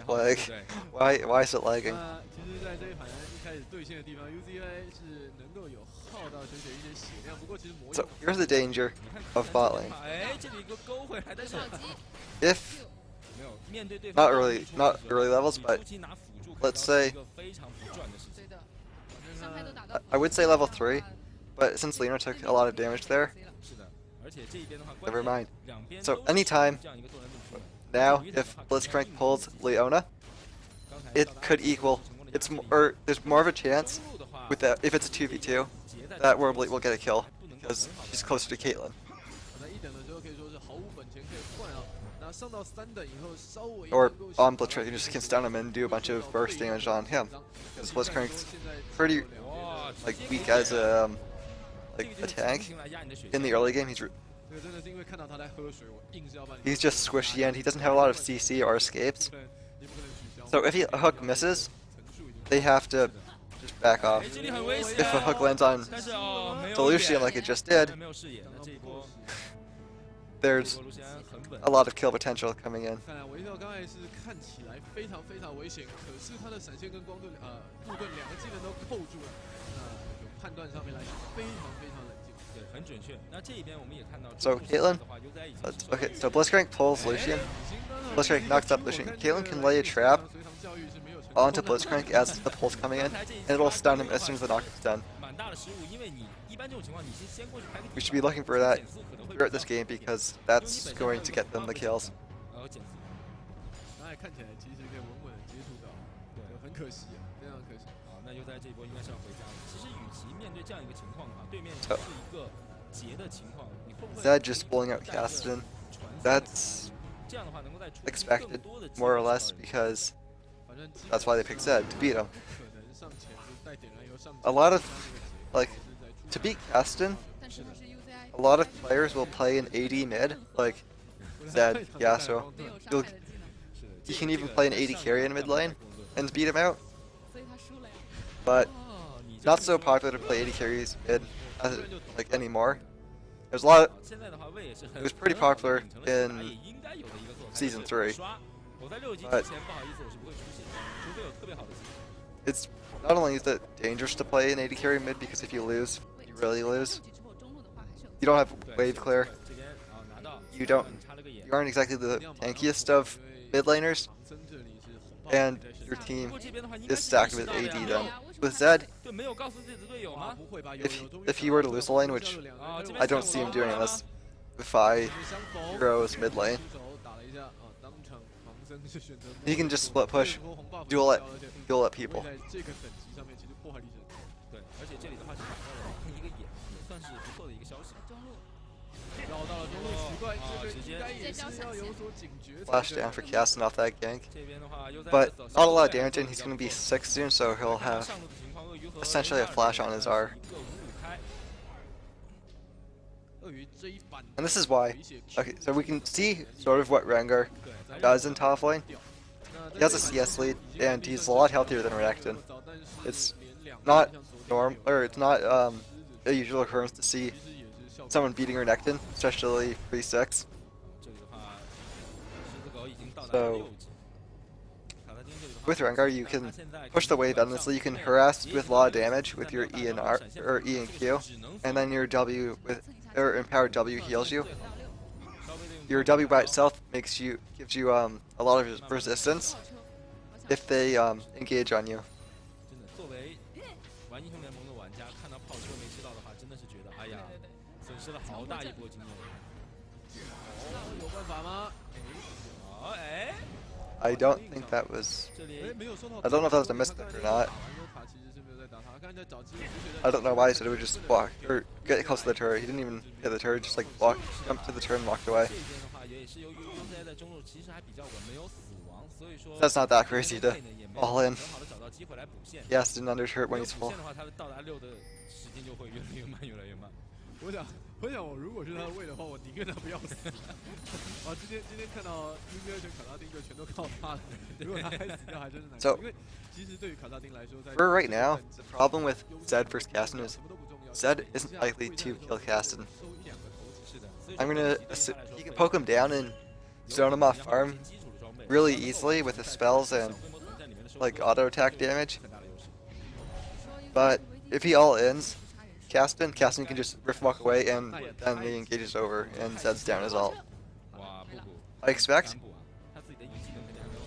Why is it lagging? 那其实，在这一盘一开始对线的地方 ，UZI 是能够有耗到水水一些血量，不过其实魔 So here's the danger of bot lane. 哎，这里一个勾回来的手机。 If 没有面对对方 not early levels, but let's say 非常不赚的事情。 I would say level 3, but since Leona took a lot of damage there, 是的，而且这一边的话， never mind. 两边 So 都是 anytime 这样一个多人路出。 now, if Blitzcrank pulls Leona, it could equal. Or there's more of a chance with that if it's a 2v2 that World Elite will get a kill because she's closer to Caitlyn. 那一等的时候可以说是毫无本钱可以换啊。那上到3等以后，稍微 Or on Blitzcrank, you just can stun him and do a bunch of burst damage on him. Because Blitzcrank's pretty like weak as a like a tank. In the early game, he's just squishy and he doesn't have a lot of CC or escapes. So if a hook misses, they have to just back off. If a hook lands on Delucian like it just did, there's a lot of kill potential coming in. 看来维特刚才是看起来非常非常危险，可是他的闪现跟光盾护盾两个技能都扣住了，就判断上面来讲非常非常冷静。对，很准确。那这一边我们也看到 So Caitlyn, okay, so Blitzcrank pulls Lucian. Blitzcrank knocks up Lucian. Caitlyn can lay a trap onto Blitzcrank as the pull's coming in, and it'll stun him as soon as the knock is done. 蛮大的失误，因为你一般这种情况，你先过去开个 We should be looking for that throughout this game because that's going to get them the kills. 然后减速。刚才看起来其实可以稳稳的接触到，对，很可惜啊，非常可惜。好，那又在这一波应该是要回家了。其实与其面对这样一个情况哈，对面是一个劫的情况，你会不会 Zed just pulling out Kassadin. That's 这样的话能够在 expected, more or less, because that's why they picked Zed, to beat him. A lot of, like, to beat Kassadin, a lot of players will play an AD mid, like Zed, Yasuo. You can even play an AD carry in mid lane and beat him out. But not so popular to play AD carries mid like anymore. There's a lot. It was pretty popular in Season 3, but it's not only is it dangerous to play an AD carry mid because if you lose, you really lose. You don't have wave clear. You aren't exactly the tankiest of mid laners, and your team is stacked with AD then. With Zed, if he were to lose the lane, which I don't see him doing unless defy 相逢 Hero's mid lane. 出手打了一下啊，当场盲僧是选择 He can just split push, 很多红 buff duel at 而且 duel at 不 people. 会在这个等级上面其实破坏力是很高的。对，而且这里的话是打到了一个眼，也算是不错的一个消息。中路绕到了中路，奇怪，这个直接应该也是要有所警觉才 Flash 对 down for casting off that gank. 这边的话，悠哉 But 走 not a lot of damage, and he's going to be 6 soon, so he'll 看 have 上路的情况，鳄鱼和 essentially a flash on his R. 一个五五开，鳄鱼这一板 And this is why. 回血 Okay, so we can see sort of what Rengar 对， does in top lane. 那 He has a CS lead, and he's a lot healthier than Renekton. It's not norm, or it's not a usual occurrence to see someone beating Renekton, especially pre-6. 这里的话，狮子狗已经到达 So 了6级。卡萨丁这里的话 with Rengar, you can push the wave endlessly. You can harass with a lot of damage with your E and R or E and Q, and then your W with or empowered W heals you. 稍微的用 Your W by itself gives you a lot of resistance 跑车，我想 if they engage on you. 真的，作为玩英雄联盟的玩家，看到炮车没吃到的话，真的是觉得，哎呀，对对对，损失了好大一波经验。有办法吗？好，哎， I don't think that was. 这哎，里没有收到。 I don't know if that was a misclick or not. 打完优塔其实是没有在打他，刚才在找机会补血 I don't know why he said it would just walk or get close to the turret. He didn't even hit the turret, just like walk, jumped to the turret and walked away. 这边的话，也是由于优哉在中路其实还比较稳，没有死亡，所以说 That's not that crazy to 也没有 all in. 很好的找到机会来补线。 He has to under turret when 没有 he's 补 full. 线的话，他到达6的时间就会越来越慢，越来越慢。我想，我如果是他的位的话，我宁愿他不要死。啊，今天看到英哥选卡萨丁就全都靠他了。如果他还死掉，还真是难 So- 过。因为其实对于卡萨丁来说，在 For right now, the problem with Zed versus Caston is 什么都不重要 Zed isn't likely to kill Caston. 收一两个头子。是的，所以 I'm 说 gonna 对于 assu- 他来说 he can poke him down and zone him off farm 基础的装备 really easily with his spells and 小规模团战里面的收获 like auto attack damage. 很大的优势。 But if he all ends Caston can just rift walk away and then the engage is over and Zed's down his ult. 哇，布谷 I expect 反补啊，他自己的一技能更加高，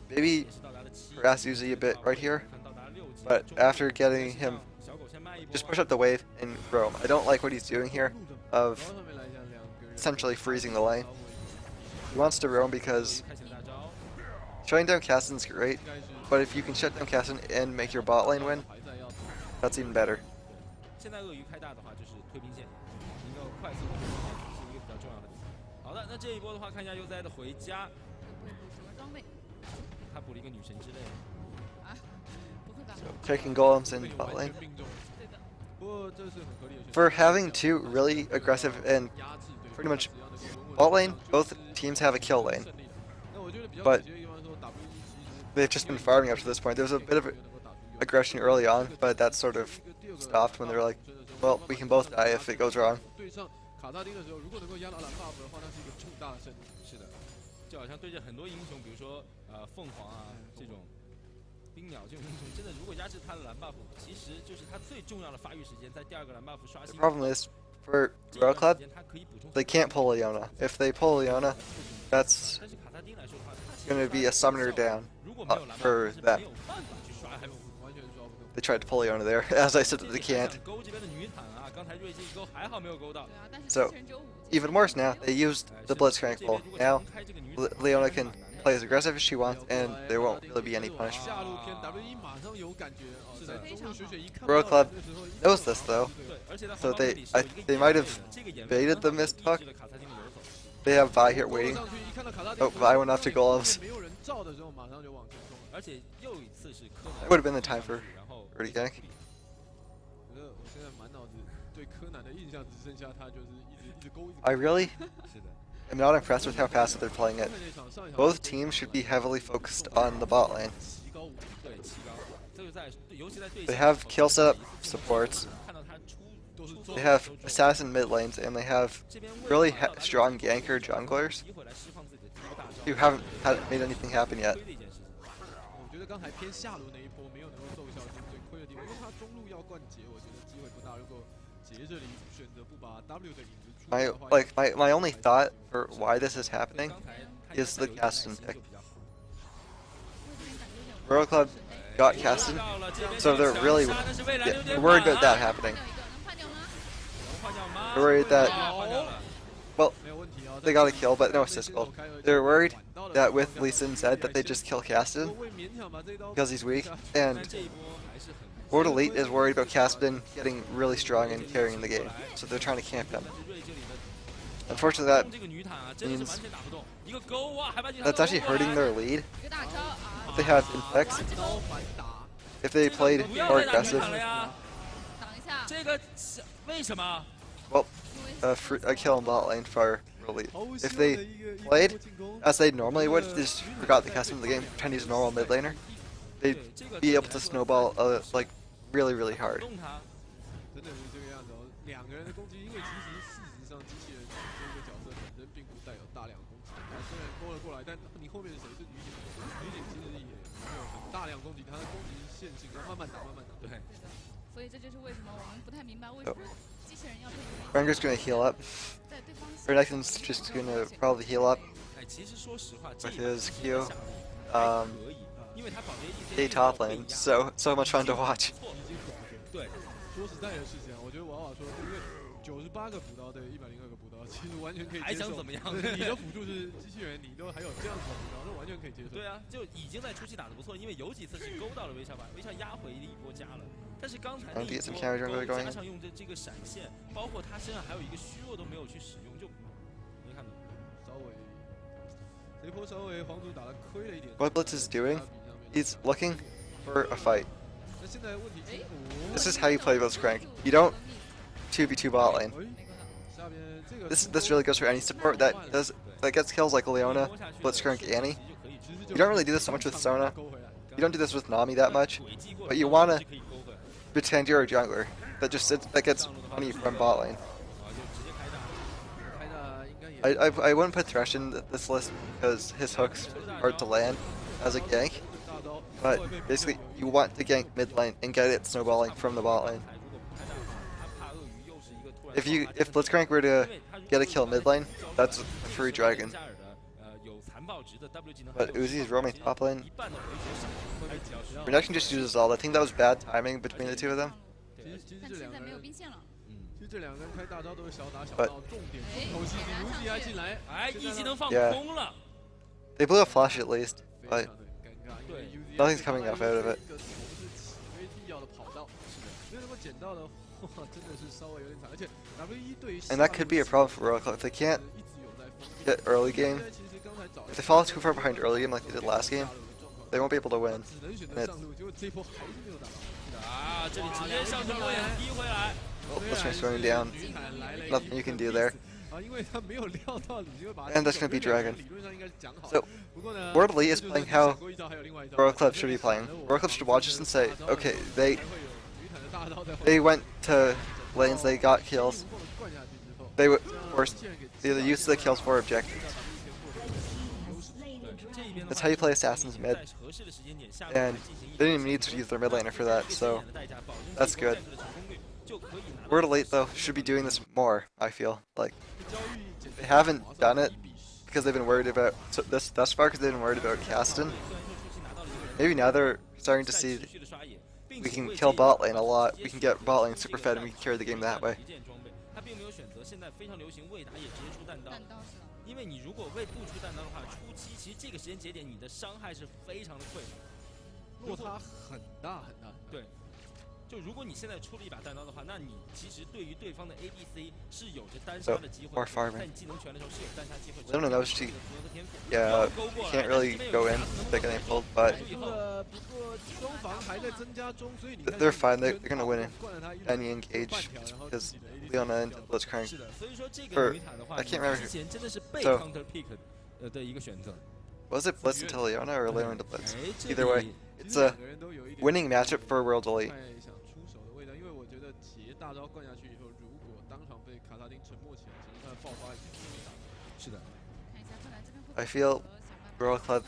maybe 也是到达了7。 harass Uzi a bit right here, 看到达6级 but 中 after getting him 小狗先卖一波 just push up the wave and roam. I don't like what he's doing here of 然后上面来讲，两个人 essentially freezing the lane. He wants to roam because 开启了大招， shutting down Caston's great, 应该是 but if you can shut down Caston and make your bot lane win, 排在要 that's even better. 现在鳄鱼开大的话就是推兵线，能够快速的推兵线是一个比较重要的点。好的，那这一波的话，看一下悠哉的回家，会补什么装备他补了一个女神之泪。啊？不会吧？ Taking golems in 被 bot 完 lane. 全命中。对的，不过这是很合理的选择。 For having two really aggressive and 压制对 pretty much 只要能够稳稳 bot 地 lane, 上去 both 是 teams have a kill lane. 胜利的。那我觉得比较 But 可惜的地方是说 WE 其实 They've just been farming up to this point. There was a bit of aggression early on, but that sort of stopped when they were like, well, we can both die if it goes wrong. 对上卡萨丁的时候，如果能够压到蓝 buff 的话，那是一个重大的胜利。是的，就好像对着很多英雄，比如说凤凰啊这种冰鸟这种英雄，真的如果压制他的蓝 buff，其实就是他最重要的发育时间，在第2个蓝 buff 刷 The 新。 problem is, for 这 Royal 段 Club, 时间他可以补充 they can't pull Leona. If they pull Leona, that's 但是卡萨丁来说的话，他其实 going to be a summoner down 如果没有蓝 for buff，是 them. 没有办法去刷 F。完全刷不动。 They tried to pull Leona there. As I said, they 这里 can't. 想勾这边的女坦啊，刚才锐击一勾还好没有勾到。对啊，但是 So, 之前只有5 Even worse now, they used the Blitzcrank pull. Now, Leona can play as aggressive as she wants, and there won't really be any punishment. 下路偏 WE 马上有感觉哦，是的在中路雪雪一看 Royal 到 Club 这时候 knows this though, 对，而且在 so 红方 they 这里是 I 有一个 they 眼 might 位 have 的这个眼位 baited the 刚好 mist 抑 puck. 制了卡萨丁的游走。 They have Vi here 勾 waiting. 上去一看到卡萨丁 Oh, Vi went after 后 golems. 面没有人照的时候，马上就往前冲。而且又一次是柯南 That would have been the time for 然后 early gank. 我觉得我现在满脑子对柯南的印象只剩下他就是一直勾一直勾。 I really 是的， am not impressed with how passive they're playing it. 看那场上一场 Both teams should be heavily focused on the bot lane. 奇高无比。对七高，这个在尤其在对 They 线 have 的时候 kill setup 每一次 supports. 看到他出 They have assassin mid lanes, and they have 这边 really strong ganker junglers 机会来释放自己的第一大招 who haven't made anything happen yet. 亏的一件事情。我觉得刚才偏下路那一波没有能够奏效是最亏的地方，因为他中路要灌劫，我觉得机会不大。如果劫这里选择不把 W 的影子出 My 的话， my only thought for why this is happening 刚才他 is the 有一个 Caston 耐心 pick. 就比较好 Royal Club got Caston, so they're really yeah, worried about that happening. 能换掉吗？ They're worried that Well, 没有问题哦。 they got a kill, but no assist goal. They're worried that with Lee Sin Zed that they just kill Cassidy because he's weak, and 但这一波还是很 World Elite is worried about Caspian getting really strong and carrying the game, so they're trying to camp him. 但是瑞这里的 Unfortunately, that 这个女塔啊，真的是 means 完全打不动，一个勾哇，还把女塔 that's actually 勾过来 hurting their lead. 一个大招啊 If they have Infects, 刀反打， if they played 不要 more 再打女 aggressive, 塔了呀！挡一下，这个是为什么？ well, a kill in bot lane for World Elite. If they played as they normally would, they just forgot the custom of the game, pretend he's a normal mid laner, they'd be able to snowball like really, really hard. 动他， 真的是这个样子哦。两个人的攻击，因为其实事实上机器人这个角色本身并不带有大量攻击，虽然勾了过来，但你后面是谁是女警？女警其实也没有很大量攻击，她的攻击线性要慢慢打，慢慢打。对，所以这就是为什么我们不太明白为什么机器人要配合 Rengar's gonna heal up. 在对方 Renekton's just gonna probably heal up 哎，其实说实话，这 with 一把 his 下 Q. 还 Um, 可以，因为他保着 A ADC top lane, so much fun to watch. 对，说实在的事情啊，我觉得娃娃说，因为98个补刀对102个补刀，其实完全可以接受。还想怎么样对你的辅助是机器人，你都还有这样子的补刀，那完全可以接受。对啊，就已经在初期打得不错，因为有几次是勾到了微笑，把微笑压回一波加了。但是刚才那一 Get some 波 carry jungle 勾 going. 加上用这个闪现，包括他身上还有一个虚弱都没有去使用，就没看到。稍微这一波稍微皇族打的亏了一点。 What Blitz is doing, he's looking for a fight. 那现在问题是， This is how you play Blitzcrank. You don't 2v2 bot lane. 下边这个 This really goes for any support that gets kills like Leona, Blitzcrank, Annie. You don't really do this so much with Sona. You don't do this with Nami that much, but you wanna pretend you're a jungler that just sits, that gets money from bot lane. 开大应该也 I wouldn't put Thresh in this list because his hooks are hard to land as a gank, 大招， but basically you want to gank mid lane and get it snowballing from the bot lane. If Blitzcrank were to get a kill mid lane, that's a free dragon. But Uzi's roaming top lane. Reduction just uses all. I think that was bad timing between the two of them. 其实但这两个人现在没有，兵线了，其实这两个人开大招都是小打小 But- 闹，重点重头戏是卢吉还进来，哎，一技能放 Yeah. 空了， They blew a flash at least, 非 but 常的尴尬，因为 UZ nothing's coming out of it. 一个从是起飞必要的跑道，所以如果捡到的话，真的是稍微有点惨，而且 W1 对于 and that could be a problem for Oracle if they can't 一直有在封闭 get early game. 现在其实刚才找 If they fall too far behind early game like they did last game, they won't be able to win. 只能选择上路，结果这一波还是没有打到。啊，这里直接上中位踢回来， Oh, Blitzcrank's going down. 女坦来了一 Nothing you can do there. 啊，因为他没有料到你就会把 And that's gonna be Dragon. 理论上应该是讲好 So, 不过呢 World Elite is 这就是 playing 你 how 想过一招还有另外一招 Royal Club should be playing. Royal Club should watch this and say, okay, they 才会有女坦的大招在后面 they went to lanes, they got kills. 灌下去之后 They would force they used the kills for objectives. 这一边 That's how you play assassins mid. 在合适的时间点下路 And 来进行一 they didn't even need to use their mid laner for that, so 的代价，保证 that's 这一波 good. 战术的成功率就可以拿到 World Elite though should be doing this more, I feel. Like 交易简 they 单 haven't done it because they've been worried about this thus far because they've been worried about Caston. 虽然说初期拿到了一个人 Maybe now they're starting to 在 see 持续的刷野，并 we 且 can 为 kill 这一 bot 波 lane a lot. We can get bot lane 这 super 个 fed and we can carry the game that way. 一件装备，他并没有选择现在非常流行未打野直接出弹刀，弹刀是吧？因为你如果未不出弹刀的话，初期其实这个时间节点你的伤害是非常的匮乏。落差很大很大。对，就如果你现在出了一把弹刀的话，那你其实对于对方的 ADC 是有着单杀的机会 more 的， farming. 在你技能全的时候是有单杀机会的。 Leona knows she 这个足球的天赋 yeah 勾过来 can't really 但是 go in 这边 they 有 get pulled, but 不过双防还在增加中，所以你看 they're fine. They're gonna win 灌了他一 any engage 半条，然后 because 自己的 ADC Leona and 掉 Blitzcrank. 是的，所以说这 For- 个女塔的话， I can't 你 remember- 之前真的是被 So- counter pick 的一个选择。 Was it Blitz into Leona or Leona to Blitz? 哎，这 Either way, 里 其 it's 实 a 两个人都有一点 winning matchup for World Elite. 太想出手的味道，因为我觉得企业大招灌下去以后，如果当场被卡萨丁沉默起来，其实他的爆发已经非常大。是的，看一下后来这边会不 I 会 feel 想办法 Royal Club.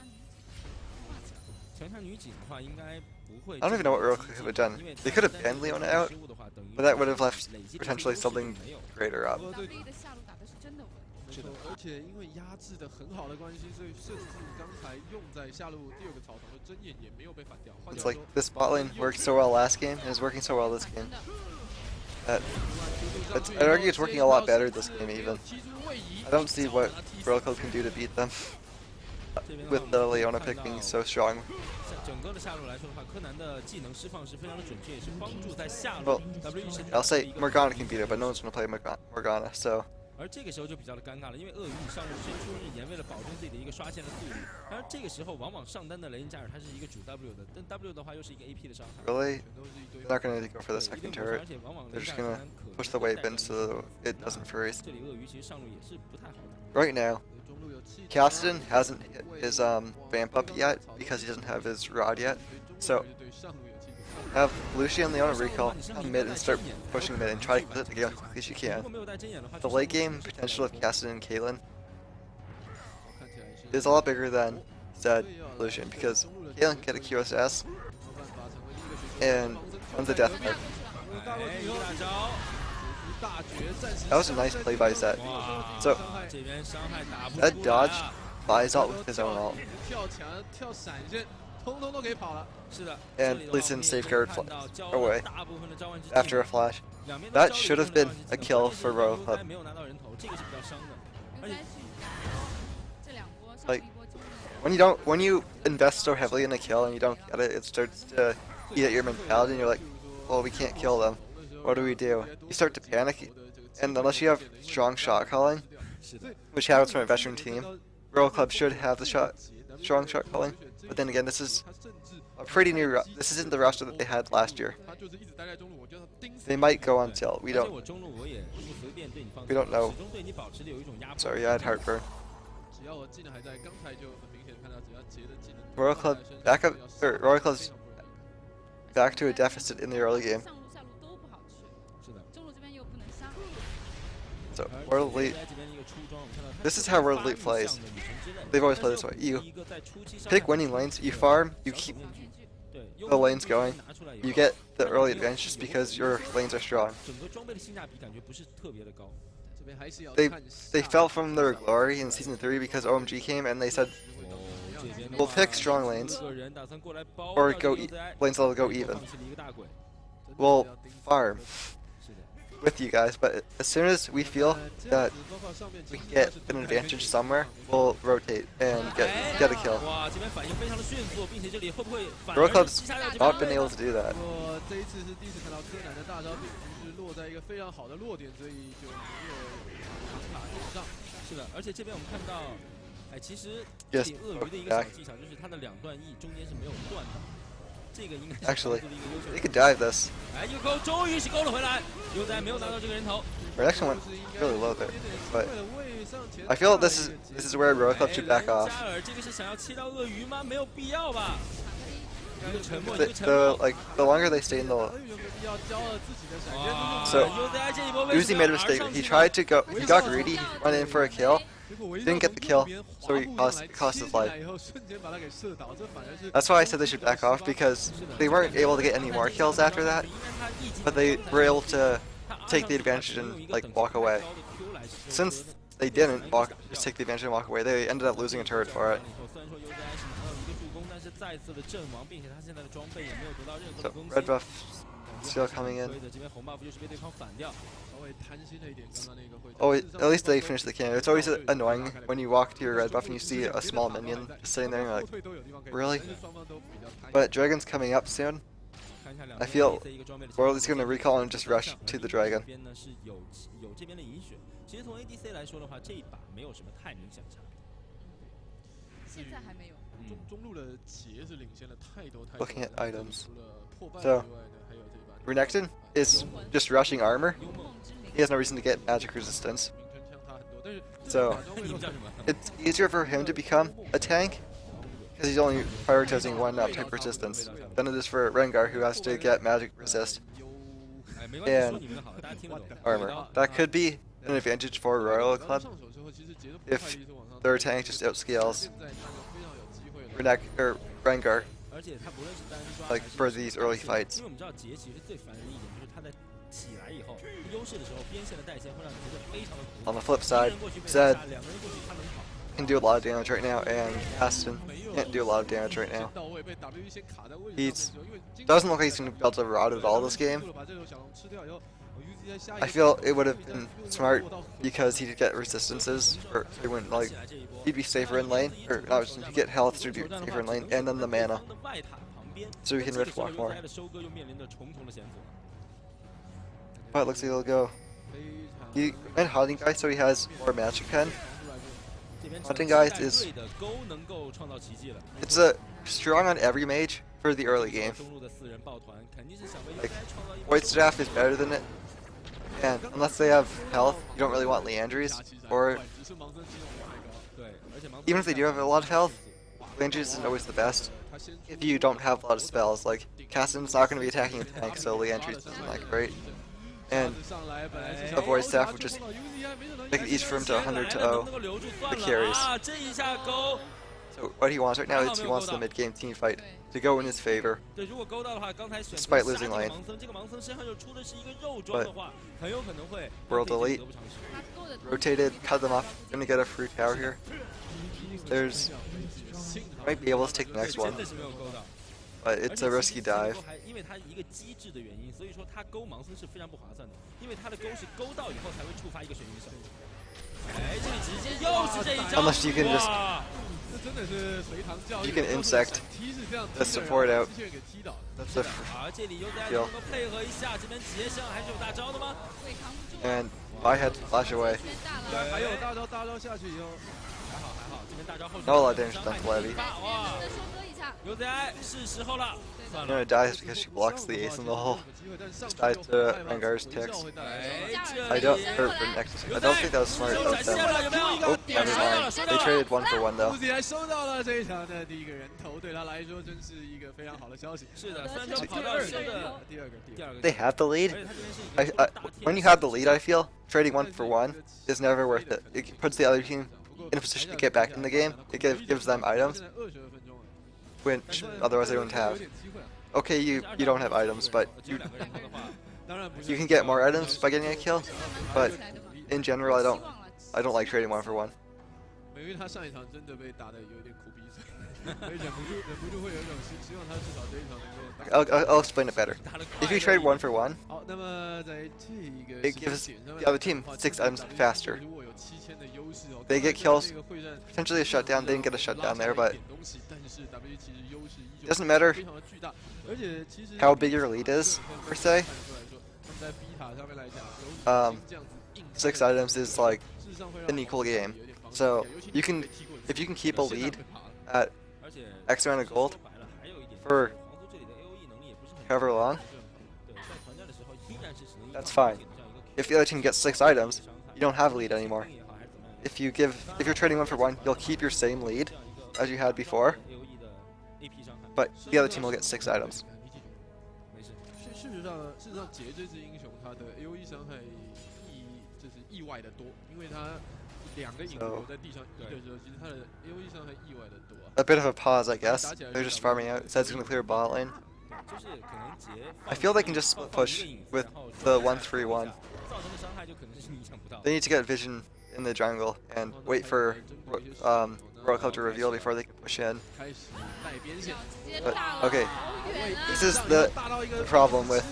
画起来强强女警的话应该不会。 I don't even know what Royal Club could have done. They could have banned Leona out, but that would have left potentially something greater up. 不过对 W 的下路打的是真的稳，没错，而且因为压制的很好的关系，所以甚至刚才用在下路第二个草丛的针眼也没有被反掉。换句 It's 话 like 说， this bot lane worked so well last game and is working so well this 真 game. 的。that I'd argue it's working a lot better this game even. I don't see what Royal Club can do to beat them with the Leona pick being so strong. 整个的下路来说的话，柯南的技能释放是非常的准确，也是帮助在下路 Well, WE 身体 I'll say Morgana can beat her, but no one's gonna play Morgana, so 而这个时候就比较的尴尬了，因为鳄鱼你上路伸出日炎，为了保证自己的一个刷线的速率，然而这个时候往往上单的雷恩加尔他是一个主 W 的，但 W 的话又是一个 AP 的伤害。 really, they're not gonna go for the 一定 second 不错 turret. 而且往往 They're 雷 just 恩加尔 gonna 可能 push the wave in so it doesn't freeze. 这里鳄鱼其实上路也是不太好的。 Right now, Cassidy hasn't hit his vamp up yet because he doesn't have his rod yet. So have Lucian and Leona recall on mid and start pushing mid and try to get it together as quickly as you 如 can. 果没有带针眼的话， The late game potential of Cassidy and Caitlyn 看起来是 is a lot bigger than Zed Lucian because Caitlyn can get a QSS 没有办法成为第一个选手 and runs a death mark. 哎，一个大招，大绝暂时 That was a nice play by Zed. 哇， So 这边伤害打不 Zed 出来 dodged 啊。 buys out with his own ult. 跳墙、跳闪现，通通都可以跑了。是的， And 这里的话 Lee Sin 我们也 safeguard 可以看到交 away 大部分的召唤之 after a 技 flash. 两边都 That 交 should 流 have 中的 been 召唤 a 之技 kill 但是 for Royal 悠 Club. 哉没有拿到人头，这个是比较伤的。而且这两波上 Like 一波中 when you invest so heavily in a kill and you don't get it, it starts to eat at your mentality and you're like, well, we can't kill them. What do we do? You start to panic, and unless you have strong shot calling, 是的， which happens from a veteran team, Royal Club should have the strong shot calling. But then again, this is a pretty new. This isn't the roster that they had last year. 他就是一直待在中路，我就让他盯死 They might go on tilt. We 而且 don't. 我中路我也不随便对你放 We don't know. 始终对你保持着有一种压迫。 Sorry, I had heartburn. 只要我技能还在，刚才就很明显看到，只要杰的技能 Royal Club back up. Or Royal Club's back to a deficit in the early game. 上路下路都不好去，是的。中路这边又不能杀， So 而 World 且 Elite. 在这边的一个出装，我们看到它 This is 是 how 发 World 育 Elite plays. 向的女神之刃 They've always 但 played 是 this way. 有 You 一个在初期伤 pick 害 winning lanes. You farm. You 小 keep 面具对 the lanes going. You get the early advantage just because your lanes are strong. 整个装备的性价比感觉不是特别的高。这边还是要 They 看 they 下 fell from their glory in season 3 because OMG came and they said 哦，这边的 we'll 话 pick strong lanes 个人打算过来包 or 掉这 go 个 e 悠哉 lanes that'll go 结果 even. 放弃了一个大鬼。 We'll farm 是的， with you guys, but as soon as we feel that we can get an advantage somewhere, we'll rotate and get a kill. 哇，这边反应非常的迅速，并且这里会不会反 Royal 而 Club's 击杀掉这边 not been able to do that. 不过这一次是第一次看到柯南的大招，并不是落在一个非常好的落点，所以就没有强卡顶上。是的，而且这边我们看到，哎，其实这 Yes, 里鳄鱼的一个小技巧就是它的两段 E 中间是没有断的，这个应该是 Actually, 防住的一个优秀 They 的 could dive this. 哎，一个勾终于是勾了回来，悠哉没有拿到这个人头。 Our next one went really low there, but I feel this is where Royal Club should back 哎 off. 加尔这个是想要切到鳄鱼吗？没有必要吧。一个沉默，一 The, 个沉默。 the longer they stay in the 要交了自己的闪现，哇 So, 悠哉这一波为什 Uzi 么 made a 要 mistake. 上 He 去 tried 呢 to go. He got greedy. He went in for a kill. Didn't get the kill, so he cost his life. 以后瞬间把他给射倒，这反而是 That's why I said they should back off because they weren't able to get any more kills after that, but they were able to take the advantage and like walk away. Since they didn't just take the advantage and walk away, they ended up losing a turret for it. 虽然说悠哉是拿到了一个助攻，但是再次的阵亡，并且他现在的装备也没有得到任何 So 的更 red 新。 buff still coming in. 所以的这边红 buff 就是被对方反掉。稍微贪心了一点，刚刚那个会。 Oh, at least they finished the game. It's always annoying when you walk to your red buff and you see a small minion just sitting there and you're like, really? But Dragon's coming up soon. 看一下两 I 边 feel ADC 一个装备的 World is 情 gonna 况 recall and just rush to the 这 dragon. 边呢是有这边的饮血。其实从 ADC 来说的话，这一把没有什么太明显的差别。现在还没有。中路的杰是领先了太多太多。 Looking at items. 除了破败 So, 以外呢，还有这把 Renekton is just rushing armor. 梦之灵 He has no reason to get magic resistance. 名称枪差很多，但是 So 你们叫什么？ it's easier for him to become a tank because he's only prioritizing one type resistance than it is for Rengar who has to get magic resist 哎，没关系，说你们的好，大家听不懂。 armor. That could be an advantage for Royal Club 上手之后，其实杰的破坏 if 力是往上。 their tank just outscales 现在看着非常有机会了。 Renek or Rengar 而且他不论是单抓 like 还是 for these early 因 fights. 为我们知道杰其实最烦人的一点就是他在起来以后优势的时候，边线的带线会让你觉得非常的苦。 On the flip 一个 side, 人过去被 Zed 杀，两个人过去他能跑。 can do a lot of damage right now, and Aston can't do a lot of damage right now. 到位被 WE 先卡在位置上面 He's 的时候因为经 doesn't look like he's gonna be able to rot at all this game. 把这头小龙吃掉以后 I feel it would have been smart because he'd get resistances, or he wouldn't like, he'd be safer in lane, or not, he'd get health to be safer in lane, and then the mana, so he can rift walk more. But it looks like he'll go. He went hunting guy, so he has more magic pen. Hunting guys is it's a strong on every mage for the early game. Like Void Staff is better than it, and unless they have health, you don't really want Leandries, or even if they do have a lot of health, Leandries isn't always the best. If you don't have a lot of spells, like Caston's not going to be attacking a tank, so Leandries isn't like great. And a Void Staff would just make it easy for him to 100 to 0 the carries. So what he wants right now is he wants the mid-game team fight to go in his favor, despite losing lane. But World Elite rotated, cut them off, gonna get a free tower here. There's might be able to take the next one, but it's a risky dive. Unless you can just you can insect the support out. That's a deal. And I had to flash away. Not a lot of damage done to Levy. I'm gonna die because she blocks the ace in the hole. Just died to Rengar's ticks. I don't think that was smart of them. Oh, never mind. They traded 1 for 1 though. They have the lead. When you have the lead, I feel trading 1 for 1 is never worth it. It puts the other team in a position to get back in the game. It gives them items, which otherwise they don't have. Okay, you don't have items, but you can get more items by getting a kill. But in general, I don't like trading 1 for 1. I'll explain it better. If you trade 1 for 1, it gives the other team 6 items faster. They get kills, potentially a shutdown. They didn't get a shutdown there, but it doesn't matter how big your lead is, per se. 6 items is like an equal game. So if you can keep a lead at X amount of gold for however long, that's fine. If the other team gets 6 items, you don't have a lead anymore. If you're trading 1 for 1, you'll keep your same lead as you had before, but the other team will get 6 items. So, a bit of a pause, I guess. They're just farming out. It says it's going to clear bot lane. I feel they can just split push with the 1-3-1. They need to get vision in the jungle and wait for Royal Club to reveal before they can push in. But, okay, this is the problem with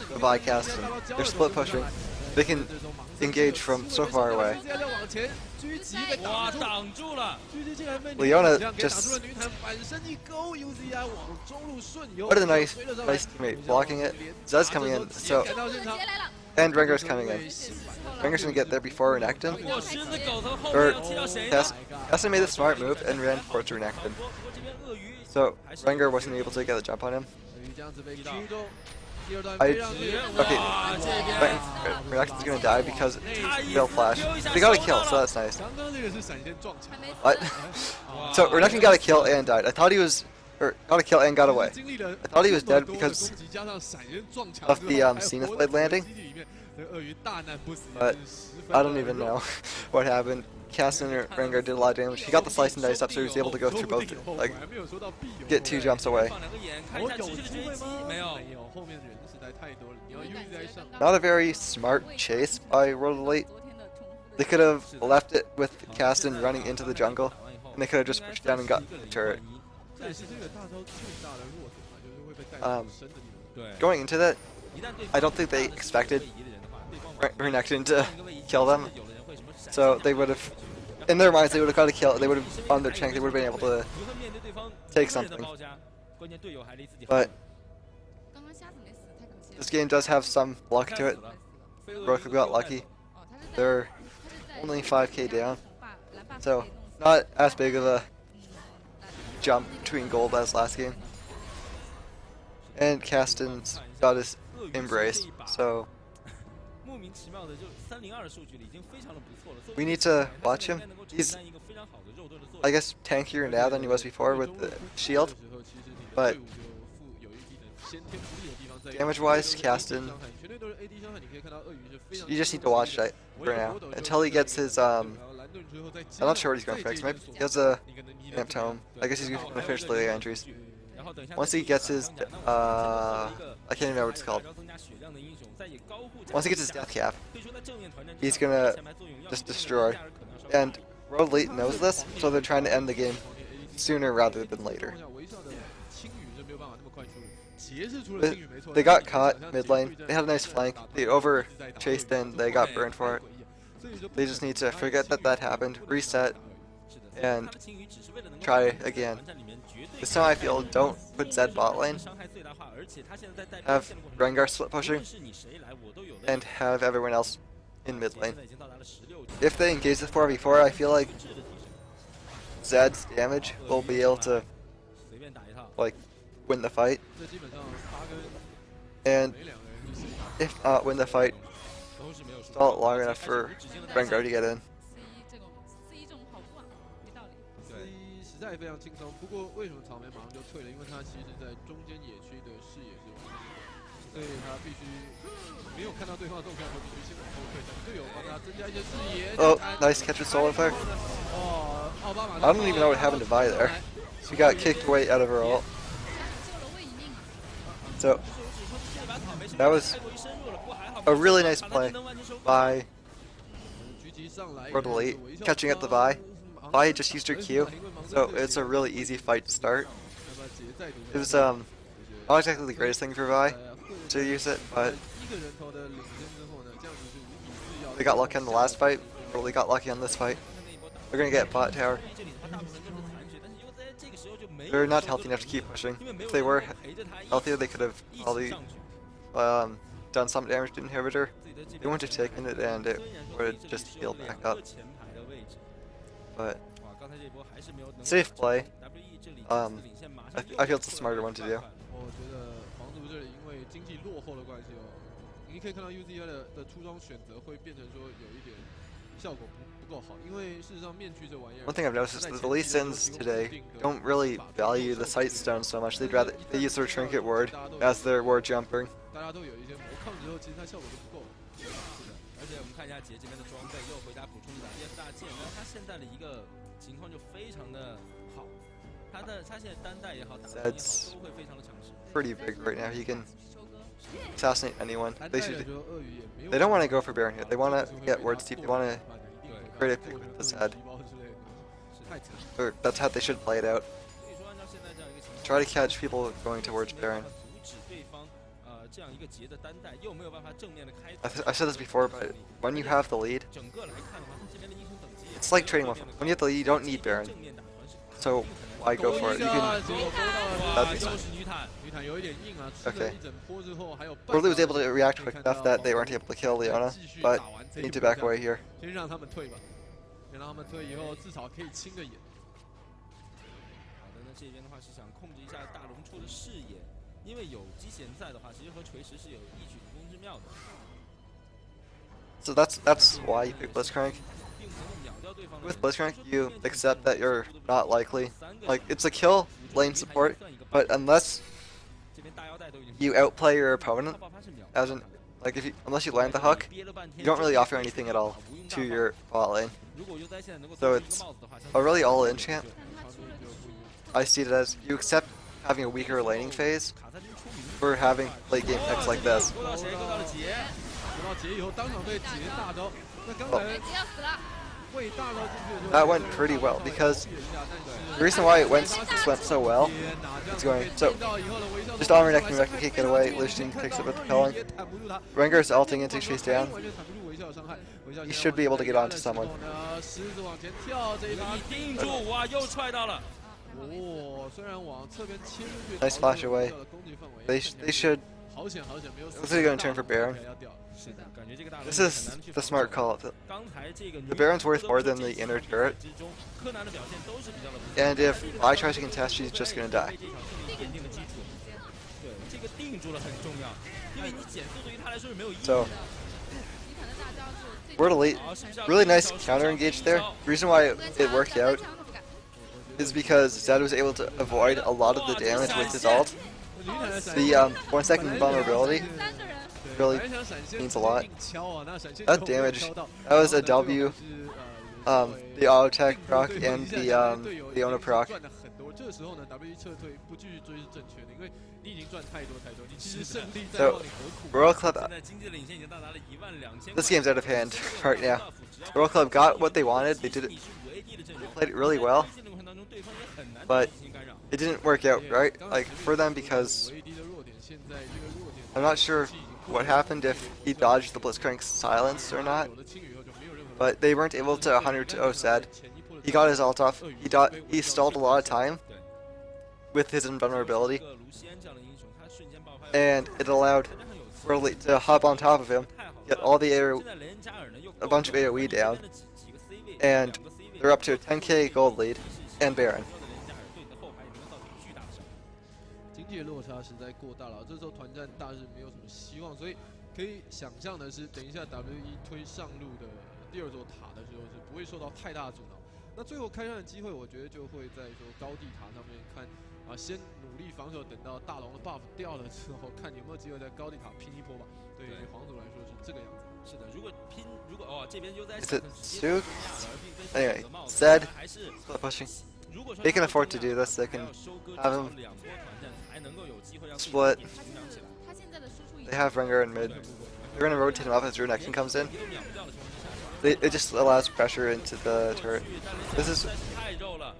the Vicast. They're split pushing. They can engage from so far away. Leona just... What a nice teammate blocking it. Zed's coming in, so... And Rengar's coming in. Rengar's gonna get there before Renekton. Or... Caston made a smart move and ran towards Renekton. So, Rengar wasn't able to get a jump on him. Renekton's gonna die because they'll flash. They got a kill, so that's nice. What? So Renekton got a kill and died. I thought he was, or got a kill and got away. I thought he was dead because of the Zenith Blade landing. But I don't even know what happened. Caston or Rengar did a lot of damage. He got the slice and dice up, so he was able to go through both, like, get 2 jumps away. Not a very smart chase by World Elite. They could have left it with Caston running into the jungle, and they could have just pushed down and got the turret. Going into that, I don't think they expected Renekton to kill them. So they would have, in their minds, they would have got to kill. They would have on their tank. They would have been able to take something. But 刚刚瞎子没死，太可惜了。 this game does have some luck to it. Roku got lucky. 哦，他是在 They're 他是在 only 5k down, 蓝霸 so 可以弄死 not as big of a 蓝 jump between gold as last game. And Caston's got his embrace, so 莫名其妙的就302的数据里已经非常的不错了。 we need to watch him. He's, I guess, tankier now than he was before with the shield, but damage-wise, Caston, you just need to watch that for now until he gets his I'm not sure what he's going to fix. Maybe he has a Amp Tome. I guess he's going to finish the Liga entries. Once he gets his I can't even know what it's called. Once he gets his death cap, he's gonna just destroy. And Road Elite knows this, so they're trying to end the game sooner rather than later. They got caught mid lane. They had a nice flank. They over chased in. They got burned for it. They just need to forget that that happened, reset, and try again. This time I feel don't put Zed bot lane. Have Rengar split pushing, and have everyone else in mid lane. If they engage the 4v4, I feel like Zed's damage will be able to like win the fight, and if not win the fight, stall it long enough for Rengar to get in. C1这种跑不啊，没道理。 C1实在非常轻松，不过为什么草莓马上就退了？因为他其实在中间野区的视野是完全的，所以他必须没有看到对方的动向的时候，必须先往后退，等队友帮他增加一些视野。 Oh, nice catch with Solar Flare. 哦，奥巴马 I don't even know what happened to Vi there. She got kicked away out of her ult. 救了魏一命啊！ So that was a really nice play by Road Elite, catching at the Vi. Vi just used her Q, so it's a really easy fight to start. It was not exactly the greatest thing for Vi to use it, but they got lucky on the last fight. Really got lucky on this fight. They're gonna get bot tower. They're not healthy enough to keep pushing. If they were healthier, they could have probably done some damage to inhibitor. They wouldn't have taken it, and it would have just healed back up. But safe play. I feel it's a smarter one to do. 我觉得皇族这里因为经济落后的关系哦，你可以看到 UZI 的出装选择会变成说有一点效果不够好，因为事实上面具这玩意儿。 One thing I've noticed is that the Lee Sins today don't really value the sight stone so much. They use their trinket ward as their ward jumper. 大家都有一些魔抗之后，其实它效果就不够了。是的，而且我们看一下杰这边的装备，又回答补充的 DF 大剑，然后他现在的一个情况就非常的好，他现在单带也好，打单也好，都会非常的强势。 Pretty big right now. He can 收割。 assassinate anyone. 单 They 带 should. 的时候，鳄鱼也没有。 They don't want to go for Baron here. They want to get ward steep. They want to create a pick with his head. 太惨。 Or that's how they should play it out. 所以说，按照现在这样一个情况， Try to catch people going towards 没有办 Baron. 法阻止对方这样一个杰的单带，又没有办法正面的开 I said this before, but when you have the lead, 整个来看的话，他这边的英雄等级也 it's like trading one. When you have the lead, you don't need Baron. 正面打团是 So why go for it? You can. 结果勾到 That'd 了 be 又 fine. 是女坦，女坦有一点硬啊，吃了 Okay. 一整波之后还有。 Road Elite was able to react quick enough that they weren't able to kill Leona, but they need to back away here. 先让他们退吧，先让他们退以后至少可以清个眼。好的，那这边的话是想控制一下大龙出的视野，因为有机弦在的话，其实和锤石是有异曲同工之妙的， So that's why you pick Blitzcrank. 并不能秒掉对方的。 With Blitzcrank, you accept that you're not likely. Like, it's a kill lane support, but unless 这边大腰带都已经 you outplay your opponent, 爆发是秒， as in, like unless you land the hook, 憋了半天 you don't really offer anything at all to your bot lane. 如果 UZI 现在能够 So 戴一个 it's 帽子的话， a really all-in champ. 但他出了几 I see it as you accept having a weaker laning phase 卡萨丁出名。 for having late game picks like this. 勾到谁？勾到了杰。得到杰以后当场对杰大招。那刚哦才杰要死了，为大招进去的时候 That went pretty well because the reason why it went so well 天哪，这样 is going 被 so 电到以后的微笑 just armor necking Rekka can't get away. Lucian picks up with the Pelling. 也弹不住他。 Rengar's ulting into chase down. 完全弹不住微笑的伤害。微笑 He should be able to get onto 现在 someone. 狮子往前跳，这一发你定住，哇，又踹到了。哦，虽然往侧边切出去 Nice flash away. 攻击范围 They should. 好险好险没有死。 Looks like they're gonna turn for Baron. 要掉了。是的，感觉这个大 This is the smart call. 刚才这个 The Baron's worth more than the inner turret. 之中，柯南的表现都是比较的不错。 And if I tries to contest, she's just gonna die. 为这场胜利奠定了基础。对，这个定住了很重要，因为你减速对于他来说是没有意义的。 So 迪坦的大招就最 we're elite. 好，是不是要 Really nice counter engage there. The reason why it worked out 强都不敢。 is because Zed was able to avoid a lot of the damage with his ult. 李坦的闪 The 现 1 second vulnerability 三个人， really 本来想闪现 means a lot. 硬敲啊，那闪现 That 就没有 damage, 敲到 that was a 然后呢 W. 最后是 The auto attack 对 proc 对 and 对 the 队友 the owner 已经 proc. 赚了很多，这时候呢，W 撤退不继续追是正确的，因为你已经赚太多，你其实胜利在 So 望，你何苦？ Royal Club, 现在经济领先已经到达了12000。 this game's out of hand right now. Royal Club got what they wanted. They did it. Played it really well, but it didn't work out right. Like for them because 唯一的弱点，现在这个弱点 I'm not sure what happened if he dodged the Blitzcrank's silence or not. 有了青羽以后就没有任何 But they weren't able to 100-0 Zed. He got his ult off. He stalled a lot of time with his invulnerability, and it allowed Worldly to hop on top of him, get all the a bunch of AoE down, and they're up to a 10k gold lead and Baron. 经济的落差实在过大了，这时候团战大致没有什么希望，所以可以想象的是，等一下 W1 推上路的第二座塔的时候是不会受到太大阻挠。那最后开战的机会，我觉得就会在说高地塔上面看啊，先努力防守，等到大龙的 buff 掉了之后，看有没有机会在高地塔拼一波吧。对于皇族来说是这个样子。是的，如果哦这边又在 Is it Suk? Anyway, Zed split pushing. They can afford to do this. They can have him split. 他现在的输出已 They 经 have Rengar in mid. They're gonna rotate him up as Rune Action comes in. It just allows pressure into the turret. This is 太肉了，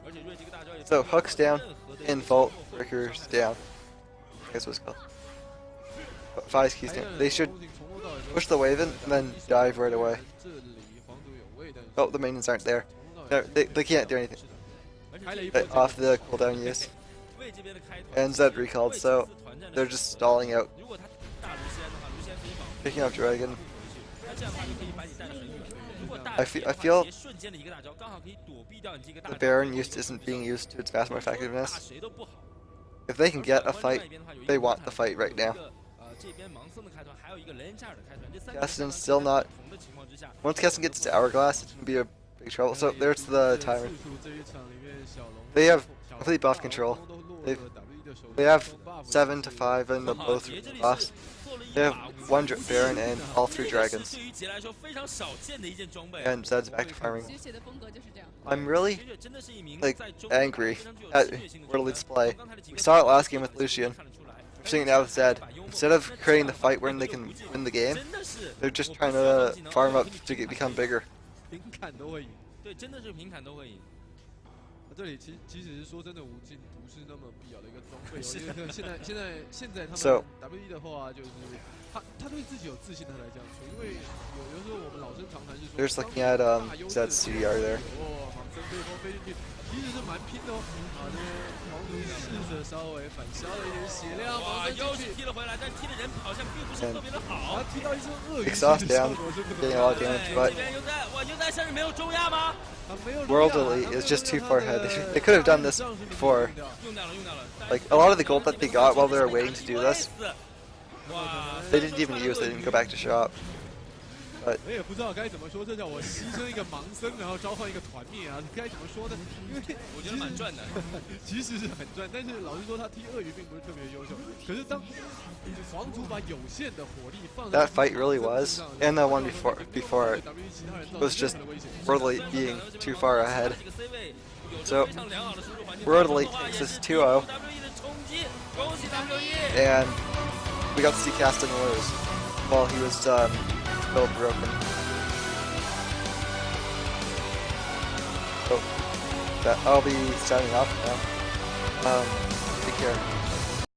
而且瑞这个大招也 so hooks down, Involt, Breakers down. I guess what's called. Five keys down. They should push the wave in and then dive right away. 这里皇族有位，但是 Oh, the minions aren't there. They can't do anything 开了一波 off the cooldown use. 魏这边的开团 And Zed recalled, so they're just stalling out, 如果他大卢锡安的话，卢锡安可以保护 picking up Dragon. 那这样的话就可以把你带得很远。如果大 I feel 瞬间的一个大招，刚好可以躲避掉你这个大 the 招。 Baron use isn't being used to its maximum 打 effectiveness. 谁都不好。 If they can get a fight, they want the fight right now. 这边盲僧的开团，还有一个雷恩扎尔的开团，这三 Gaston still not. 不同的情况之下， Once Keston gets to Hourglass, it's gonna be a big trouble. So there's the timer. 这一场里面小龙 They have 小龙 complete buff control. 都落入 They've- 了 W1 的手里 They have 从 buff seven to five and the 好 both 杰这里 buffs. 是做了一 They 把 have one Baron and all three 这个 dragons. 是对于杰来说非常少见的一件装备。 And Zed's back to farming. 学的风格就是这样。 I'm really 杰真的是一名 like 在中 angry 非常具有 at 侵略性的 Worldly's 球员 play. 从刚才的几个 We saw it last game with 看得 Lucian. 出来 We're seeing it now with Zed. Instead of creating the fight where they can win the game, 真的是 they're just trying to farm up to become bigger. 平砍都会赢。对，真的是平砍都会赢。这里其实说真的，无尽不是那么必要的一个装备。我是觉得现在他们 So- W1 的话，就是他对自己有自信，他来这样说。因为有时候我们老生常谈是说， They're just looking at 大优势 Zed's CDR there. 哦，盲僧这一波飞进去，其实是蛮拼的哦。啊，这边皇族试着稍微反消了一点血量，哇，盲僧又是进去，踢了回来，但踢的人好像并不是特别的好。踢到一身鳄鱼 Exhaust 的效 down, 果是不 getting 能 a lot of 的 damage, 这 but 边又在，哇，又在身上没有中亚吗？他没有 World 力量 Elite 他 is 没有 just too 让 far 他 ahead. 的 They could have done this 上是不 before. 用掉用掉了，用掉了。 Like a lot of the gold that they got while they were waiting to do this, 哇， they didn't even use. They didn't go back to shop. 我也不知道该怎么说，这叫我牺牲一个盲僧，然后召唤一个团灭啊，该怎么说呢？因为我觉得蛮赚的。其实是很赚，但是老实说，他踢鳄鱼并不是特别优秀。可是当皇族把有限的火力放在 That fight really was, and the one before it was just Worldly being too far ahead. So, World Elite takes this 2-0, and we got to see Caston lose while he was still broken. So that I'll be signing off now. Take care.